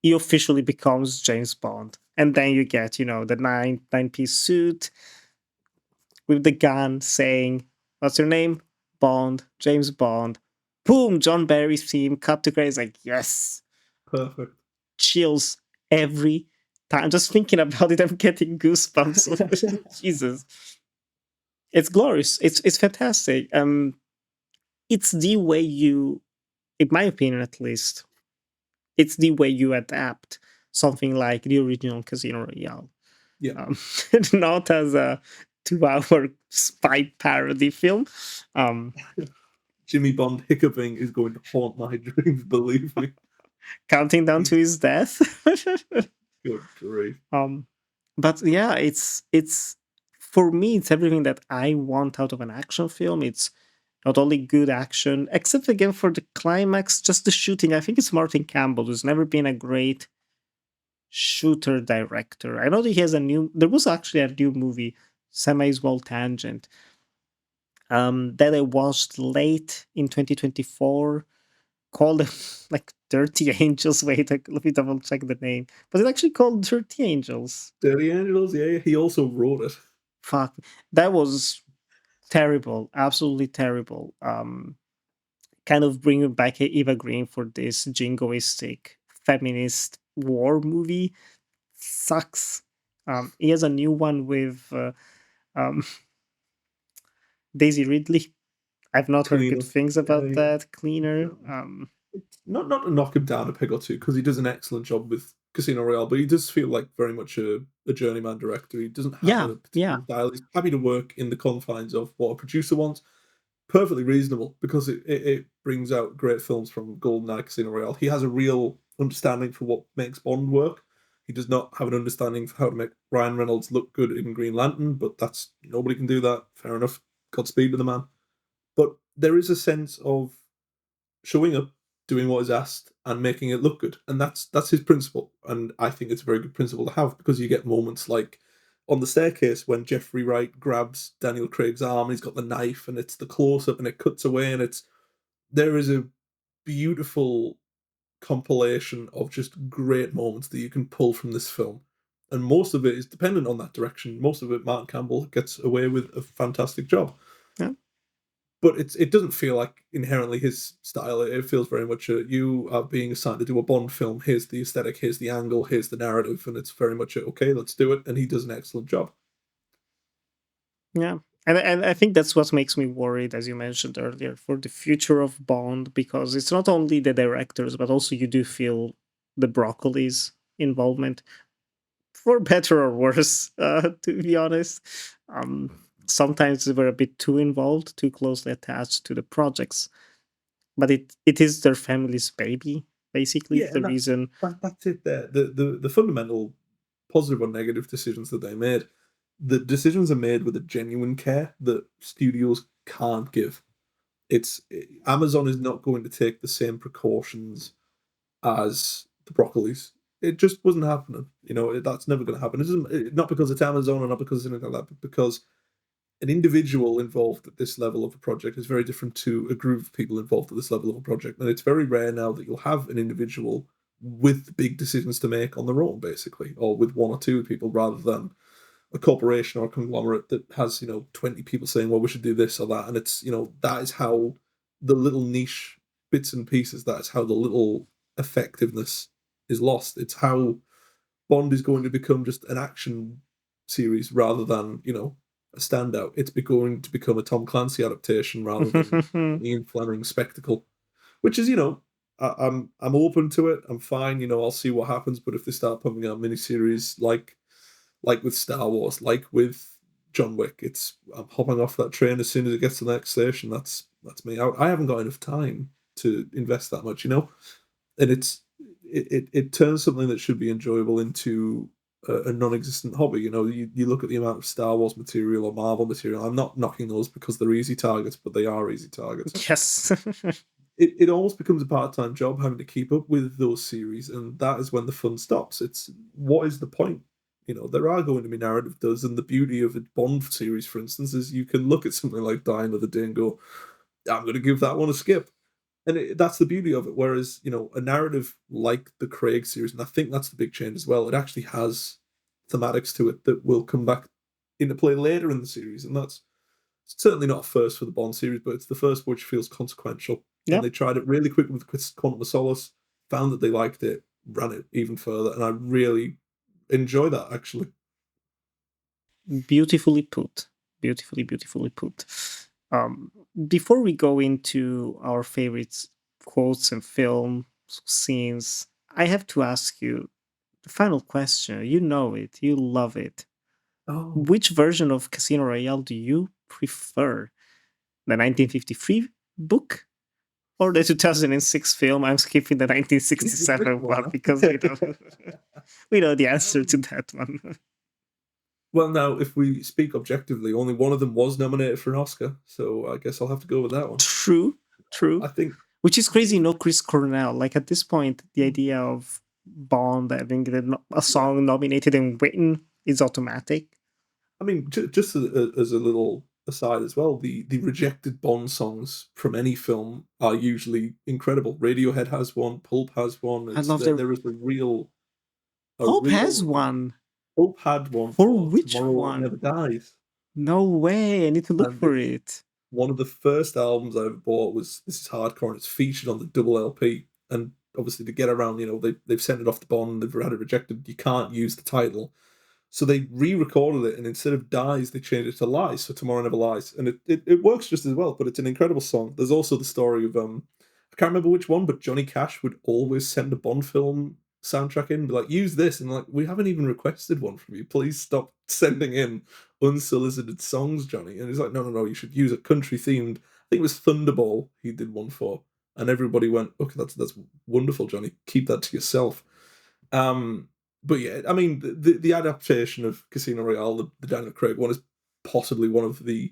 he officially becomes James Bond. And then you get, the nine-piece suit with the gun saying, "What's your name? Bond, James Bond." Boom, John Barry's theme, cut to credits. Like, yes, Perfect. chills every time. Just thinking about it, I'm getting goosebumps. Jesus, it's glorious. It's fantastic. It's the way you, in my opinion, at least, it's the way you adapt something like the original Casino Royale. Yeah. Not as a 2-hour spy parody film. Jimmy Bond hiccuping is going to haunt my dreams, believe me. Counting down to his death. Good grief. But yeah, it's for me, it's everything that I want out of an action film. It's not only good action, except again for the climax, just the shooting. I think it's Martin Campbell, who's never been a great shooter director. I know that he has there was actually a new movie, Semi Small Tangent, that I watched late in 2024 called like Dirty Angels. Wait, let me double check the name. Was it actually called Dirty Angels? Dirty Angels, yeah. He also wrote it. Fuck. That was terrible. Absolutely terrible. Kind of bringing back Eva Green for this jingoistic feminist war movie. Sucks. He has a new one with um, Daisy Ridley. I've not heard good Cleaner. things about Yeah. that. Cleaner. Not to knock him down a peg or two, because he does an excellent job with Casino Royale, but he does feel like very much a journeyman director. He doesn't have a particular style. He's happy to work in the confines of what a producer wants. Perfectly reasonable, because it brings out great films from GoldenEye, Casino Royale. He has a real understanding for what makes Bond work. He does not have an understanding for how to make Ryan Reynolds look good in Green Lantern, but that's nobody can do that. Fair enough. Godspeed to the man. But there is a sense of showing up, doing what is asked, and making it look good, and that's his principle. And I think it's a very good principle to have, because you get moments like on the staircase when Jeffrey Wright grabs Daniel Craig's arm and he's got the knife, and it's the close up and it cuts away, and there is a beautiful compilation of just great moments that you can pull from this film. And most of it is dependent on that direction. Most of it, Martin Campbell gets away with a fantastic job. Yeah. But it doesn't feel like inherently his style. It feels very much you are being assigned to do a Bond film. Here's the aesthetic, here's the angle, here's the narrative, and it's very much okay, let's do it. And he does an excellent job. Yeah. And I think that's what makes me worried, as you mentioned earlier, for the future of Bond, because it's not only the directors, but also you do feel the Broccoli's involvement, for better or worse, to be honest. Sometimes they were a bit too involved, too closely attached to the projects, but it is their family's baby, basically. Yeah, The and reason. that's it there. The fundamental positive or negative decisions that they made, the decisions are made with a genuine care that studios can't give. Amazon is not going to take the same precautions as the Broccolis. It just wasn't happening. That's never going to happen. Not because it's Amazon or not because it's anything like that, but because an individual involved at this level of a project is very different to a group of people involved at this level of a project. And it's very rare now that you'll have an individual with big decisions to make on their own, basically, or with one or two people rather than a corporation or a conglomerate that has 20 people saying, well, we should do this or that. And it's that is how the little niche bits and pieces, that is how the little effectiveness is lost. It's how Bond is going to become just an action series rather than a standout. It's going to become a Tom Clancy adaptation rather than Ian Fleming spectacle, which is I'm open to it. I'm fine. I'll see what happens. But if they start pumping out miniseries like with Star Wars, like with John Wick, I'm hopping off that train as soon as it gets to the next station. That's me out. I haven't got enough time to invest that much, and it turns something that should be enjoyable into a non-existent hobby. You look at the amount of Star Wars material or Marvel material. I'm not knocking those because they're easy targets, but they are easy targets. Yes. It almost becomes a part-time job having to keep up with those series, and that is when the fun stops. It's what is the point? There are going to be narrative does, and the beauty of a Bond series, for instance, is you can look at something like Die Another Day and go, I'm going to give that one a skip. And that's the beauty of it. Whereas, a narrative like the Craig series, and I think that's the big change as well, it actually has thematics to it that will come back into play later in the series. And that's certainly not a first for the Bond series, but it's the first which feels consequential. Yep. And they tried it really quick with Quantum of Solace, found that they liked it, ran it even further. And I really enjoy that, actually. Beautifully put. Beautifully put. Before we go into our favorite quotes and film scenes, I have to ask you the final question. You know it, you love it. Oh, Which version of Casino Royale do you prefer? The 1953 book or the 2006 film? I'm skipping the 1967 one because we know the answer to that one. Well, now, if we speak objectively, only one of them was nominated for an Oscar, so I guess I'll have to go with that one. True. I think, Which is crazy, no Chris Cornell. Like at this point, the idea of Bond having a song nominated and written is automatic. I mean, just as a little aside as well, the rejected Bond songs from any film are usually incredible. Radiohead has one, Pulp has one. I love the There is Pulp has one. Pulp had one For for which Tomorrow one? Never Dies. No way. I need to look And for it. one of the first albums I ever bought was This Is Hardcore, and it's featured on the double LP. And obviously, to get around, they've sent it off to Bond, they've had it rejected. You can't use the title, so they re-recorded it, and instead of Dies, they changed it to Lies. So Tomorrow Never Lies, and it works just as well. But it's an incredible song. There's also the story of I can't remember which one, but Johnny Cash would always send a Bond film soundtrack in, be like, use this, and like, we haven't even requested one from you. Please stop sending in unsolicited songs, Johnny. And he's like, no, you should use a country themed. I think it was Thunderball he did one for, and everybody went, okay, that's wonderful, Johnny. Keep that to yourself. But yeah, I mean, the adaptation of Casino Royale, the Daniel Craig one, is possibly one of the.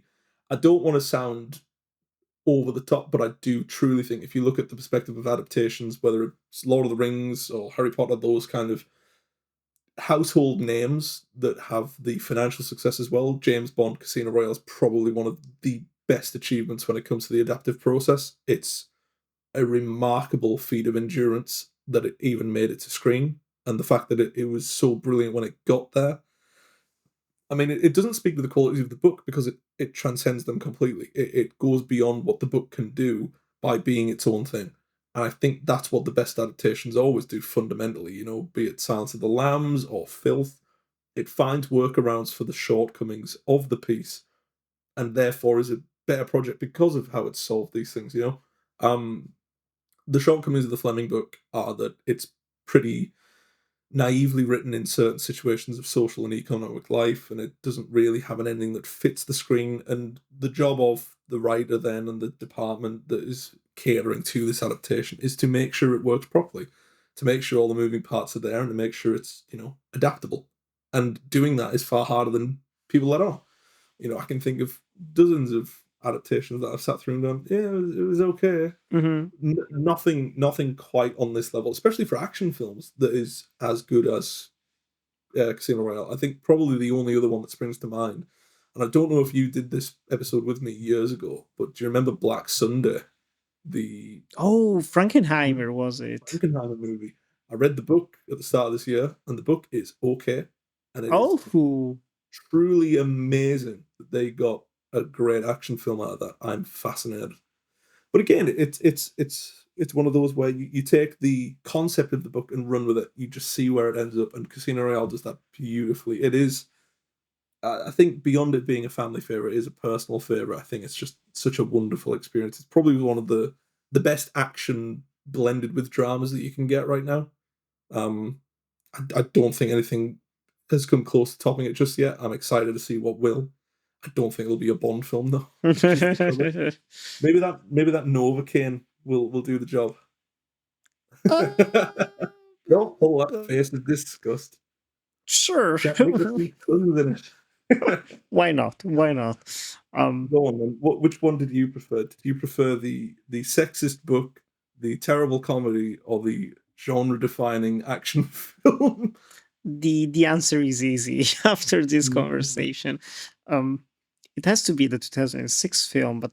I don't want to sound over the top, but I do truly think if you look at the perspective of adaptations, whether it's Lord of the Rings or Harry Potter, those kind of household names that have the financial success as well, James Bond Casino Royale is probably one of the best achievements when it comes to the adaptive process. It's a remarkable feat of endurance that it even made it to screen, and the fact that it was so brilliant when it got there. I mean, it doesn't speak to the qualities of the book because it transcends them completely. It goes beyond what the book can do by being its own thing. And I think that's what the best adaptations always do fundamentally, be it Silence of the Lambs or Filth. It finds workarounds for the shortcomings of the piece and therefore is a better project because of how it's solved these things, The shortcomings of the Fleming book are that it's pretty naively written in certain situations of social and economic life, and it doesn't really have an ending that fits the screen. And the job of the writer then and the department that is catering to this adaptation is to make sure it works properly, to make sure all the moving parts are there, and to make sure it's adaptable. And doing that is far harder than people let on. I can think of dozens of adaptations that I've sat through and gone, yeah, it was okay. Hmm. Nothing quite on this level, especially for action films, that is as good as Casino Royale. I think probably the only other one that springs to mind, and I don't know if you did this episode with me years ago, but do you remember Black Sunday, the Oh, Frankenheimer was it? Frankenheimer movie? I read the book at the start of this year, and the book is okay, and it is Oh, truly amazing that they got a great action film out of that. I'm fascinated. But again, it's one of those where you take the concept of the book and run with it. You just see where it ends up, and Casino Royale does that beautifully. It is, I think, beyond it being a family favorite, it is a personal favorite. I think it's just such a wonderful experience. It's probably one of the best action blended with dramas that you can get right now. Um, I don't think anything has come close to topping it just yet. I'm excited to see what will. I don't think it'll be a Bond film though, which is the trouble. Maybe that Novocaine will do the job. uh, Don't pull that face of disgust. sure. Can't make us see tons in it. Why not? Why not? Go on then. Which one did you prefer? Did you prefer the sexist book, the terrible comedy, or the genre-defining action film? The answer is easy after this conversation. Um, it has to be the 2006 film, but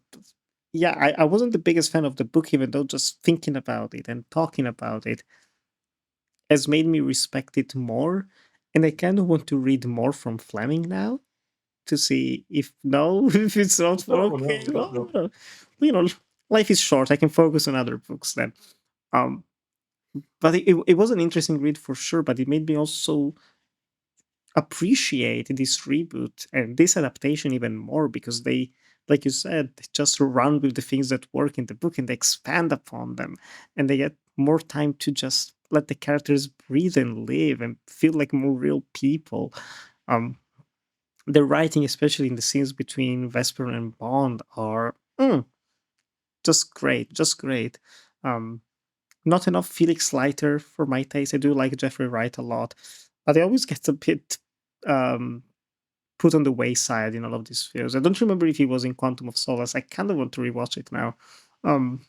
yeah, I wasn't the biggest fan of the book, even though just thinking about it and talking about it has made me respect it more. And I kind of want to read more from Fleming now to see if no, if it's not No, okay. no, Well, no. you know, life is short. I can focus on other books then. Um, but it was an interesting read for sure. But it made me also appreciate this reboot and this adaptation even more because they, like you said, they just run with the things that work in the book and they expand upon them and they get more time to just let the characters breathe and live and feel like more real people. Um, the writing, especially in the scenes between Vesper and Bond, are just great, just great. Um, Not enough Felix Leiter for my taste. I do like Jeffrey Wright a lot, but he always gets a bit um, put on the wayside in all of these films. I don't remember if he was in Quantum of Solace. I kind of want to rewatch it now. Um,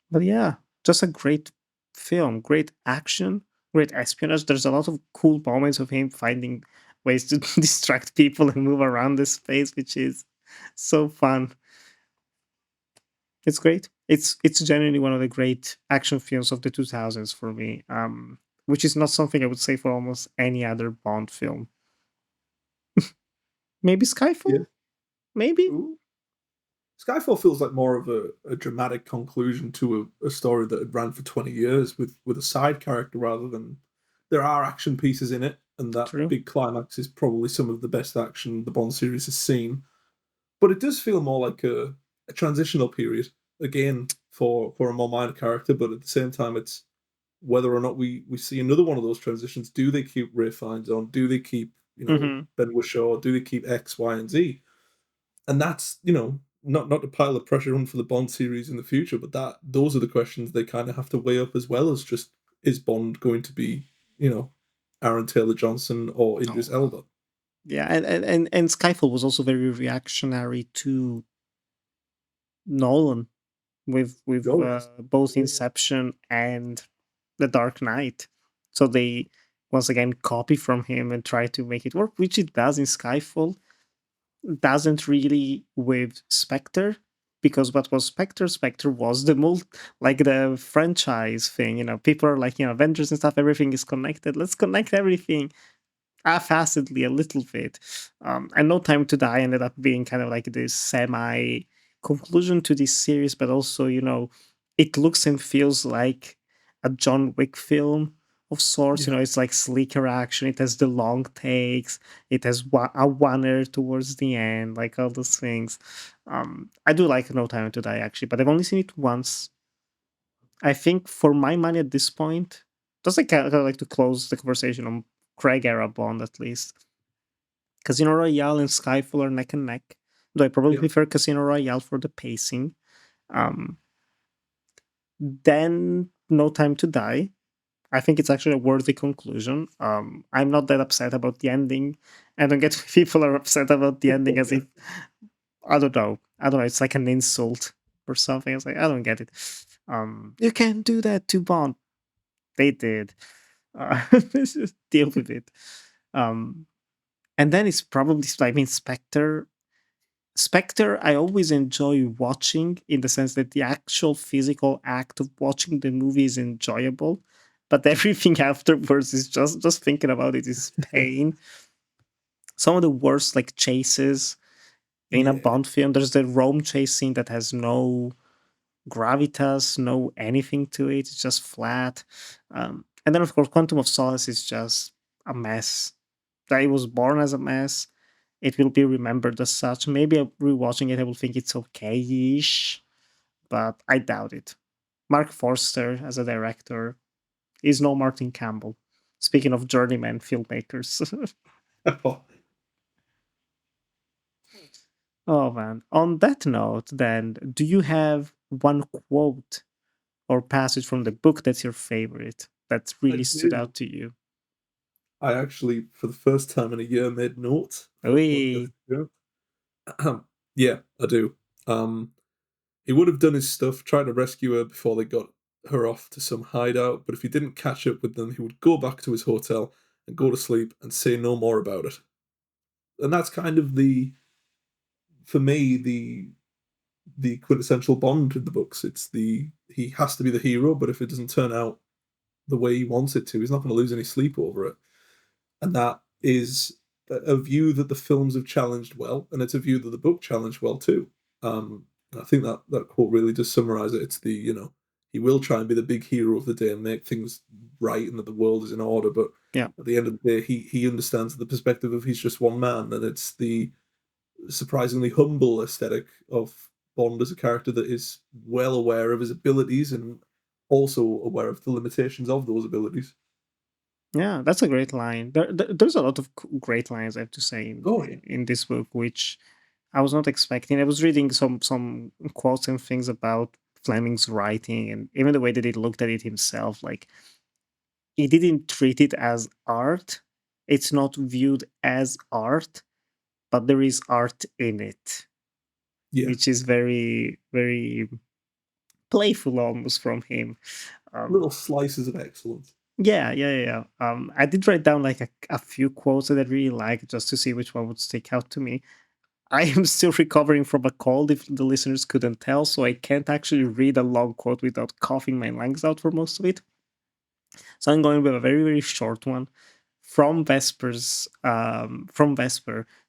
but yeah, just a great film, great action, great espionage. There's a lot of cool moments of him finding ways to distract people and move around the space, which is so fun. It's great. It's genuinely one of the great action films of the 2000s for me. Which is not something I would say for almost any other Bond film. Maybe Yeah. Skyfall? Maybe? Ooh. Skyfall feels like more of a dramatic conclusion to a story that had ran for 20 years with a side character rather than there are action pieces in it, and that True. big climax is probably some of the best action the Bond series has seen. But it does feel more like a transitional period, again, for a more minor character, but at the same time it's whether or not we see another one of those transitions. Do they keep Ray Fiennes on? Do they keep, Hmm. Ben Whishaw? Do they keep X, Y, and Z? And that's not to pile the pressure on for the Bond series in the future, but those are the questions they kind of have to weigh up as well as just is Bond going to be Aaron Taylor Johnson or Idris Oh. Elba? Yeah, and Skyfall was also very reactionary to Nolan with Oh yes, both Inception and The Dark Knight. So they once again copy from him and try to make it work, which it does in Skyfall. Doesn't really with Spectre, because what was Spectre? Spectre was like the franchise thing. People are like, Avengers and stuff. Everything is connected. Let's connect everything half-assedly a little bit. And No Time to Die ended up being kind of like this semi conclusion to this series, but also, it looks and feels like a John Wick film of sorts. yeah, It's like sleeker action. It has the long takes. It has a oneer towards the end, like all those things. I do like No Time to Die actually, but I've only seen it once. I think for my money at this point, just like kind of like to close the conversation on Craig era Bond at least. Casino Royale and Skyfall are neck and neck. Though I probably yeah. prefer Casino Royale for the pacing. Um, then No Time to Die. I think it's actually a worthy conclusion. I'm not that upset about the ending. I don't get people are upset about the ending as if I don't know. I don't know. It's like an insult or something. It's like I don't get it. You can't do that to Bond. They did. Let's just deal with it. Um, and then it's probably, I mean, Spectre. Spectre, I always enjoy watching in the sense that the actual physical act of watching the movie is enjoyable, but everything afterwards is just thinking about it is pain. Some of the worst like chases in a Yeah. Bond film. There's the Rome chase scene that has no gravitas, no anything to it. It's just flat. And then of course, Quantum of Solace is just a mess. That it was born as a mess. It will be remembered as such. Maybe rewatching it, I will think it's okay-ish, but I doubt it. Mark Forster as a director is no Martin Campbell. Speaking of journeyman filmmakers. Oh man. On that note, then, do you have one quote or passage from the book that's your favorite that I really stood do. out to you? I actually, for the first time in a year, made notes for a podcast Oui. show. Yeah, I do. Um, he would have done his stuff, trying to rescue her before they got her off to some hideout, but if he didn't catch up with them, he would go back to his hotel and go to sleep and say no more about it. And that's kind of for me, the quintessential Bond in the books. It's he has to be the hero, but if it doesn't turn out the way he wants it to, he's not going to lose any sleep over it. And that is a view that the films have challenged well, and it's a view that the book challenged well too. I think that quote really does summarize it. It's he will try and be the big hero of the day and make things right and that the world is in order, but Yeah. at the end of the day, he understands the perspective of he's just one man, and it's the surprisingly humble aesthetic of Bond as a character that is well aware of his abilities and also aware of the limitations of those abilities. Yeah, that's a great line. There's a lot of great lines, I have to say, Oh yeah. in this book, which I was not expecting. I was reading some quotes and things about Fleming's writing and even the way that he looked at it himself. Like he didn't treat it as art. It's not viewed as art, but there is art in it, Yeah. which is very, very playful almost from him. Little Um, slices of excellence. yeah. I did write down like a few quotes that I really like just to see which one would stick out to me. I am still recovering from a cold, if the listeners couldn't tell, so I can't actually read a long quote without coughing my lungs out for most of it. So I'm going with a very, very short one from Vesper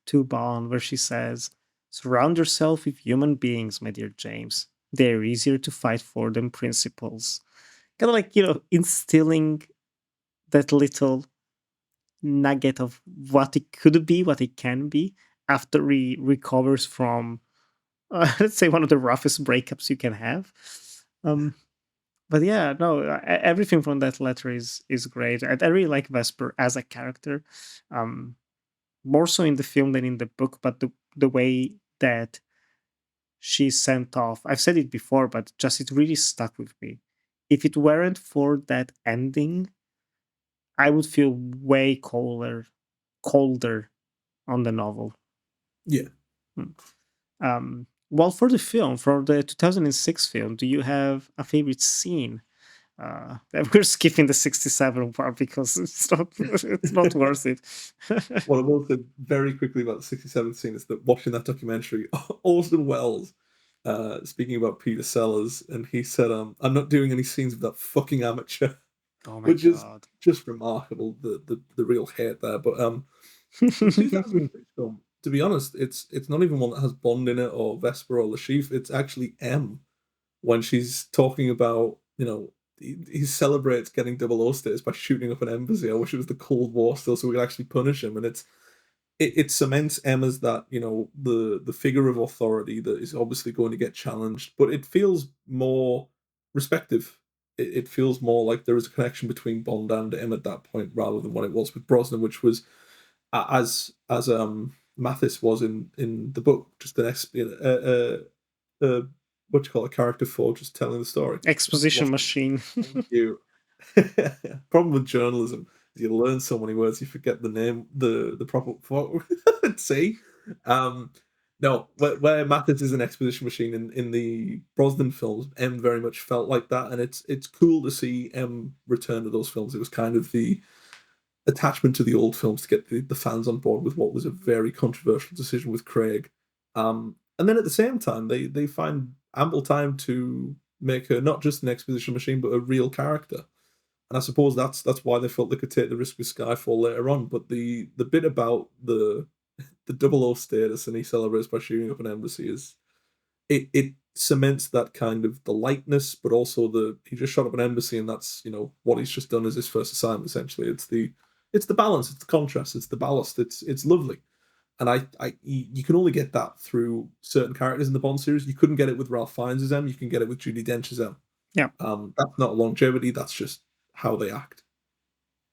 to Bond, where she says, "Surround yourself with human beings, my dear James. They're easier to fight for than principles." Kind of like, instilling that little nugget of what it could be, what it can be after he recovers from, let's say, one of the roughest breakups you can have. Um, but yeah, no, everything from that letter is great. I really like Vesper as a character, um, more so in the film than in the book. But the way that she's sent off, I've said it before, but just it really stuck with me. If it weren't for that ending, I would feel way colder on the novel. Yeah. Hmm. Well, for the film, for the 2006 film, do you have a favorite scene? We're skipping the 67 part because it's not worth it. What I will say very quickly about the 67th scene is that watching that documentary, Orson Welles, speaking about Peter Sellers, and he said, I'm not doing any scenes with that fucking amateur, Oh my which is god. just remarkable, the real hate there. But the 2006 film, to be honest, it's not even one that has Bond in it or Vesper or Lashif. It's actually M when she's talking about, he celebrates getting double O status by shooting up an embassy. I wish it was the Cold War still so we could actually punish him. And it cements M as that, the figure of authority that is obviously going to get challenged, but it feels more respective. It feels more like there is a connection between Bond and M at that point rather than what it was with Brosnan, which was as Mathis was in the book, just an what you call a character for just telling the story. Exposition machine. Thank you. Problem with journalism is you learn so many words you forget the name, the proper. See, um, No, where Mathis is an exposition machine in the Brosnan films, M very much felt like that, and it's cool to see M return to those films. It was kind of the attachment to the old films to get the fans on board with what was a very controversial decision with Craig. And then at the same time, they find ample time to make her not just an exposition machine, but a real character. And I suppose that's why they felt they could take the risk with Skyfall later on. But the bit about the double O status and he celebrates by shooting up an embassy is it cements that kind of the lightness, but also he just shot up an embassy and that's what he's just done as his first assignment. Essentially, it's the balance, it's the contrast, it's the ballast, it's lovely. And you can only get that through certain characters in the Bond series. You couldn't get it with Ralph Fiennes as M. You can get it with Judi Dench as M. Yeah. That's not longevity. That's just how they act.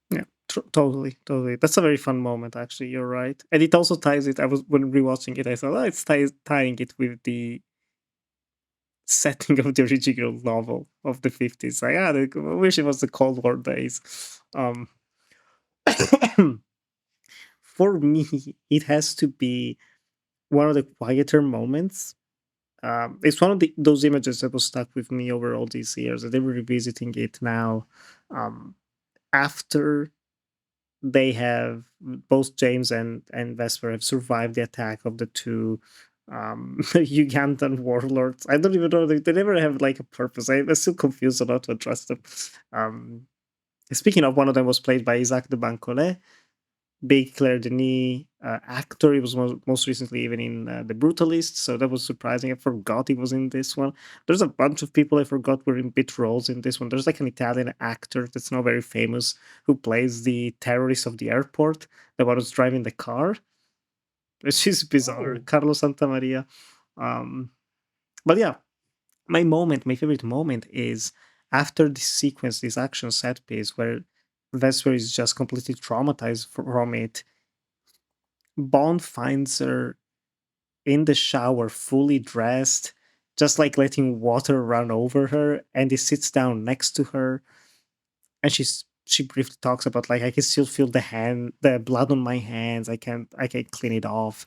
Yeah, totally. That's a very fun moment, actually. You're right, and it also ties it. When rewatching it, I thought, it's tying it with the setting of the original novel of the 50s. Like, I wish it was the Cold War days. For me, it has to be one of the quieter moments. It's one of those images that was stuck with me over all these years, and they were revisiting it now. After they have both James and Vesper have survived the attack of the two Ugandan warlords. I don't even know, they never have like a purpose. I'm still confused on how to address them. Speaking of, one of them was played by Isaac de Bancolet, big Claire Denis actor. He was most recently even in The Brutalist, so that was surprising. I forgot he was in this one. There's a bunch of people I forgot were in bit roles in this one. There's like an Italian actor that's now very famous who plays the terrorist of the airport, the one who's driving the car, which is bizarre. Oh. Carlo Santamaria. But yeah, my favorite moment is after this sequence, this action set piece where Vesper is just completely traumatized from it. Bond finds her in the shower, fully dressed, just like letting water run over her, and he sits down next to her, and she briefly talks about, like, I can still feel the blood on my hands. I can't clean it off.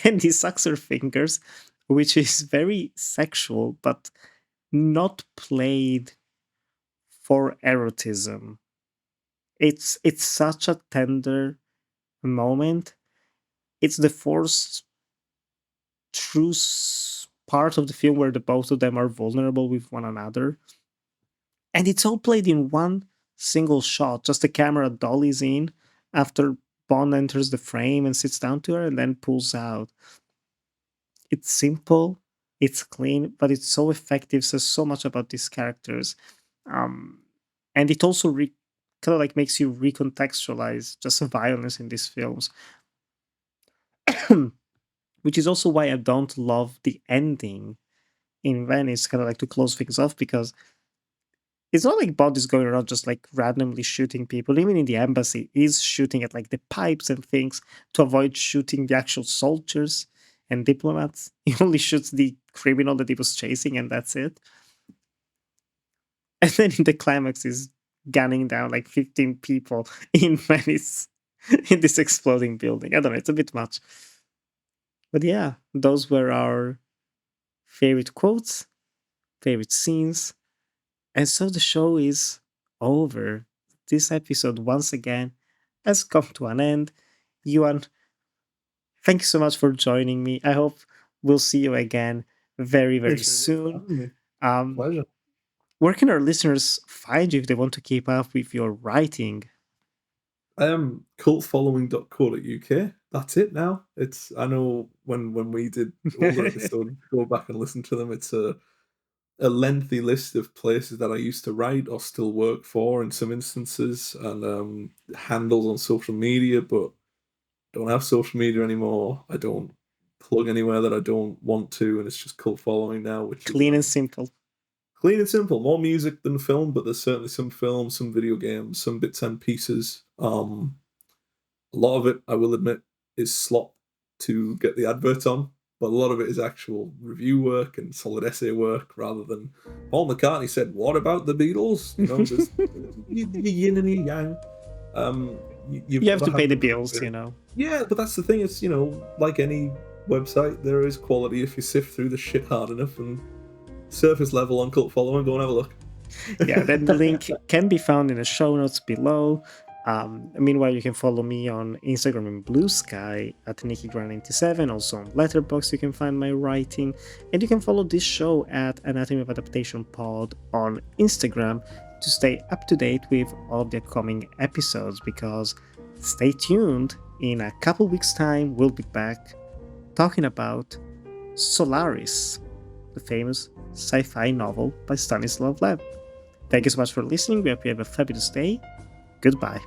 And he sucks her fingers, which is very sexual, but not played for erotism. It's such a tender moment. It's the first true part of the film where the both of them are vulnerable with one another, and it's all played in one single shot. Just the camera dollies in after Bond enters the frame and sits down to her and then pulls out. It's simple, it's clean, but it's so effective. Says so much about these characters, and it also kind of like makes you recontextualize just the violence in these films. Which is also why I don't love the ending in Venice, kind of like to close things off, because it's not like Bond is going around just like randomly shooting people. Even in the embassy, he's shooting at like the pipes and things to avoid shooting the actual soldiers and diplomats. He only shoots the criminal that he was chasing, and that's it. And then in the climax, he's gunning down like 15 people in Venice in this exploding building. I don't know, it's a bit much. But yeah, those were our favorite quotes, favorite scenes. And so the show is over. This episode, once again, has come to an end. Ewan, thank you so much for joining me. I hope we'll see you again very, very soon. Pleasure. Where can our listeners find you if they want to keep up with your writing? Cultfollowing.co.uk. That's it now. I know when we did older episodes, go back and listen to them. It's a lengthy list of places that I used to write or still work for in some instances, and handles on social media, but don't have social media anymore. I don't plug anywhere that I don't want to, and it's just Cult Following now, which Clean is and simple. Clean and simple. More music than film, but there's certainly some film, some video games, some bits and pieces. A lot of it, I will admit, is slop to get the advert on, but a lot of it is actual review work and solid essay work, rather than Paul McCartney said, "What about the Beatles?" There's the yin and the yang. You have to pay the bills, Yeah, but that's the thing. It's like any website. There is quality if you sift through the shit hard enough, and surface level on cult following. Go and have a look. Yeah, then the link can be found in the show notes below. Meanwhile, you can follow me on Instagram and Blue Sky at NikkiGran97. Also on Letterboxd, you can find my writing. And you can follow this show at Anatomy of Adaptation Pod on Instagram to stay up to date with all of the upcoming episodes, because stay tuned. In a couple weeks' time, we'll be back talking about Solaris, the famous sci-fi novel by Stanislav Lem. Thank you so much for listening. We hope you have a fabulous day. Goodbye.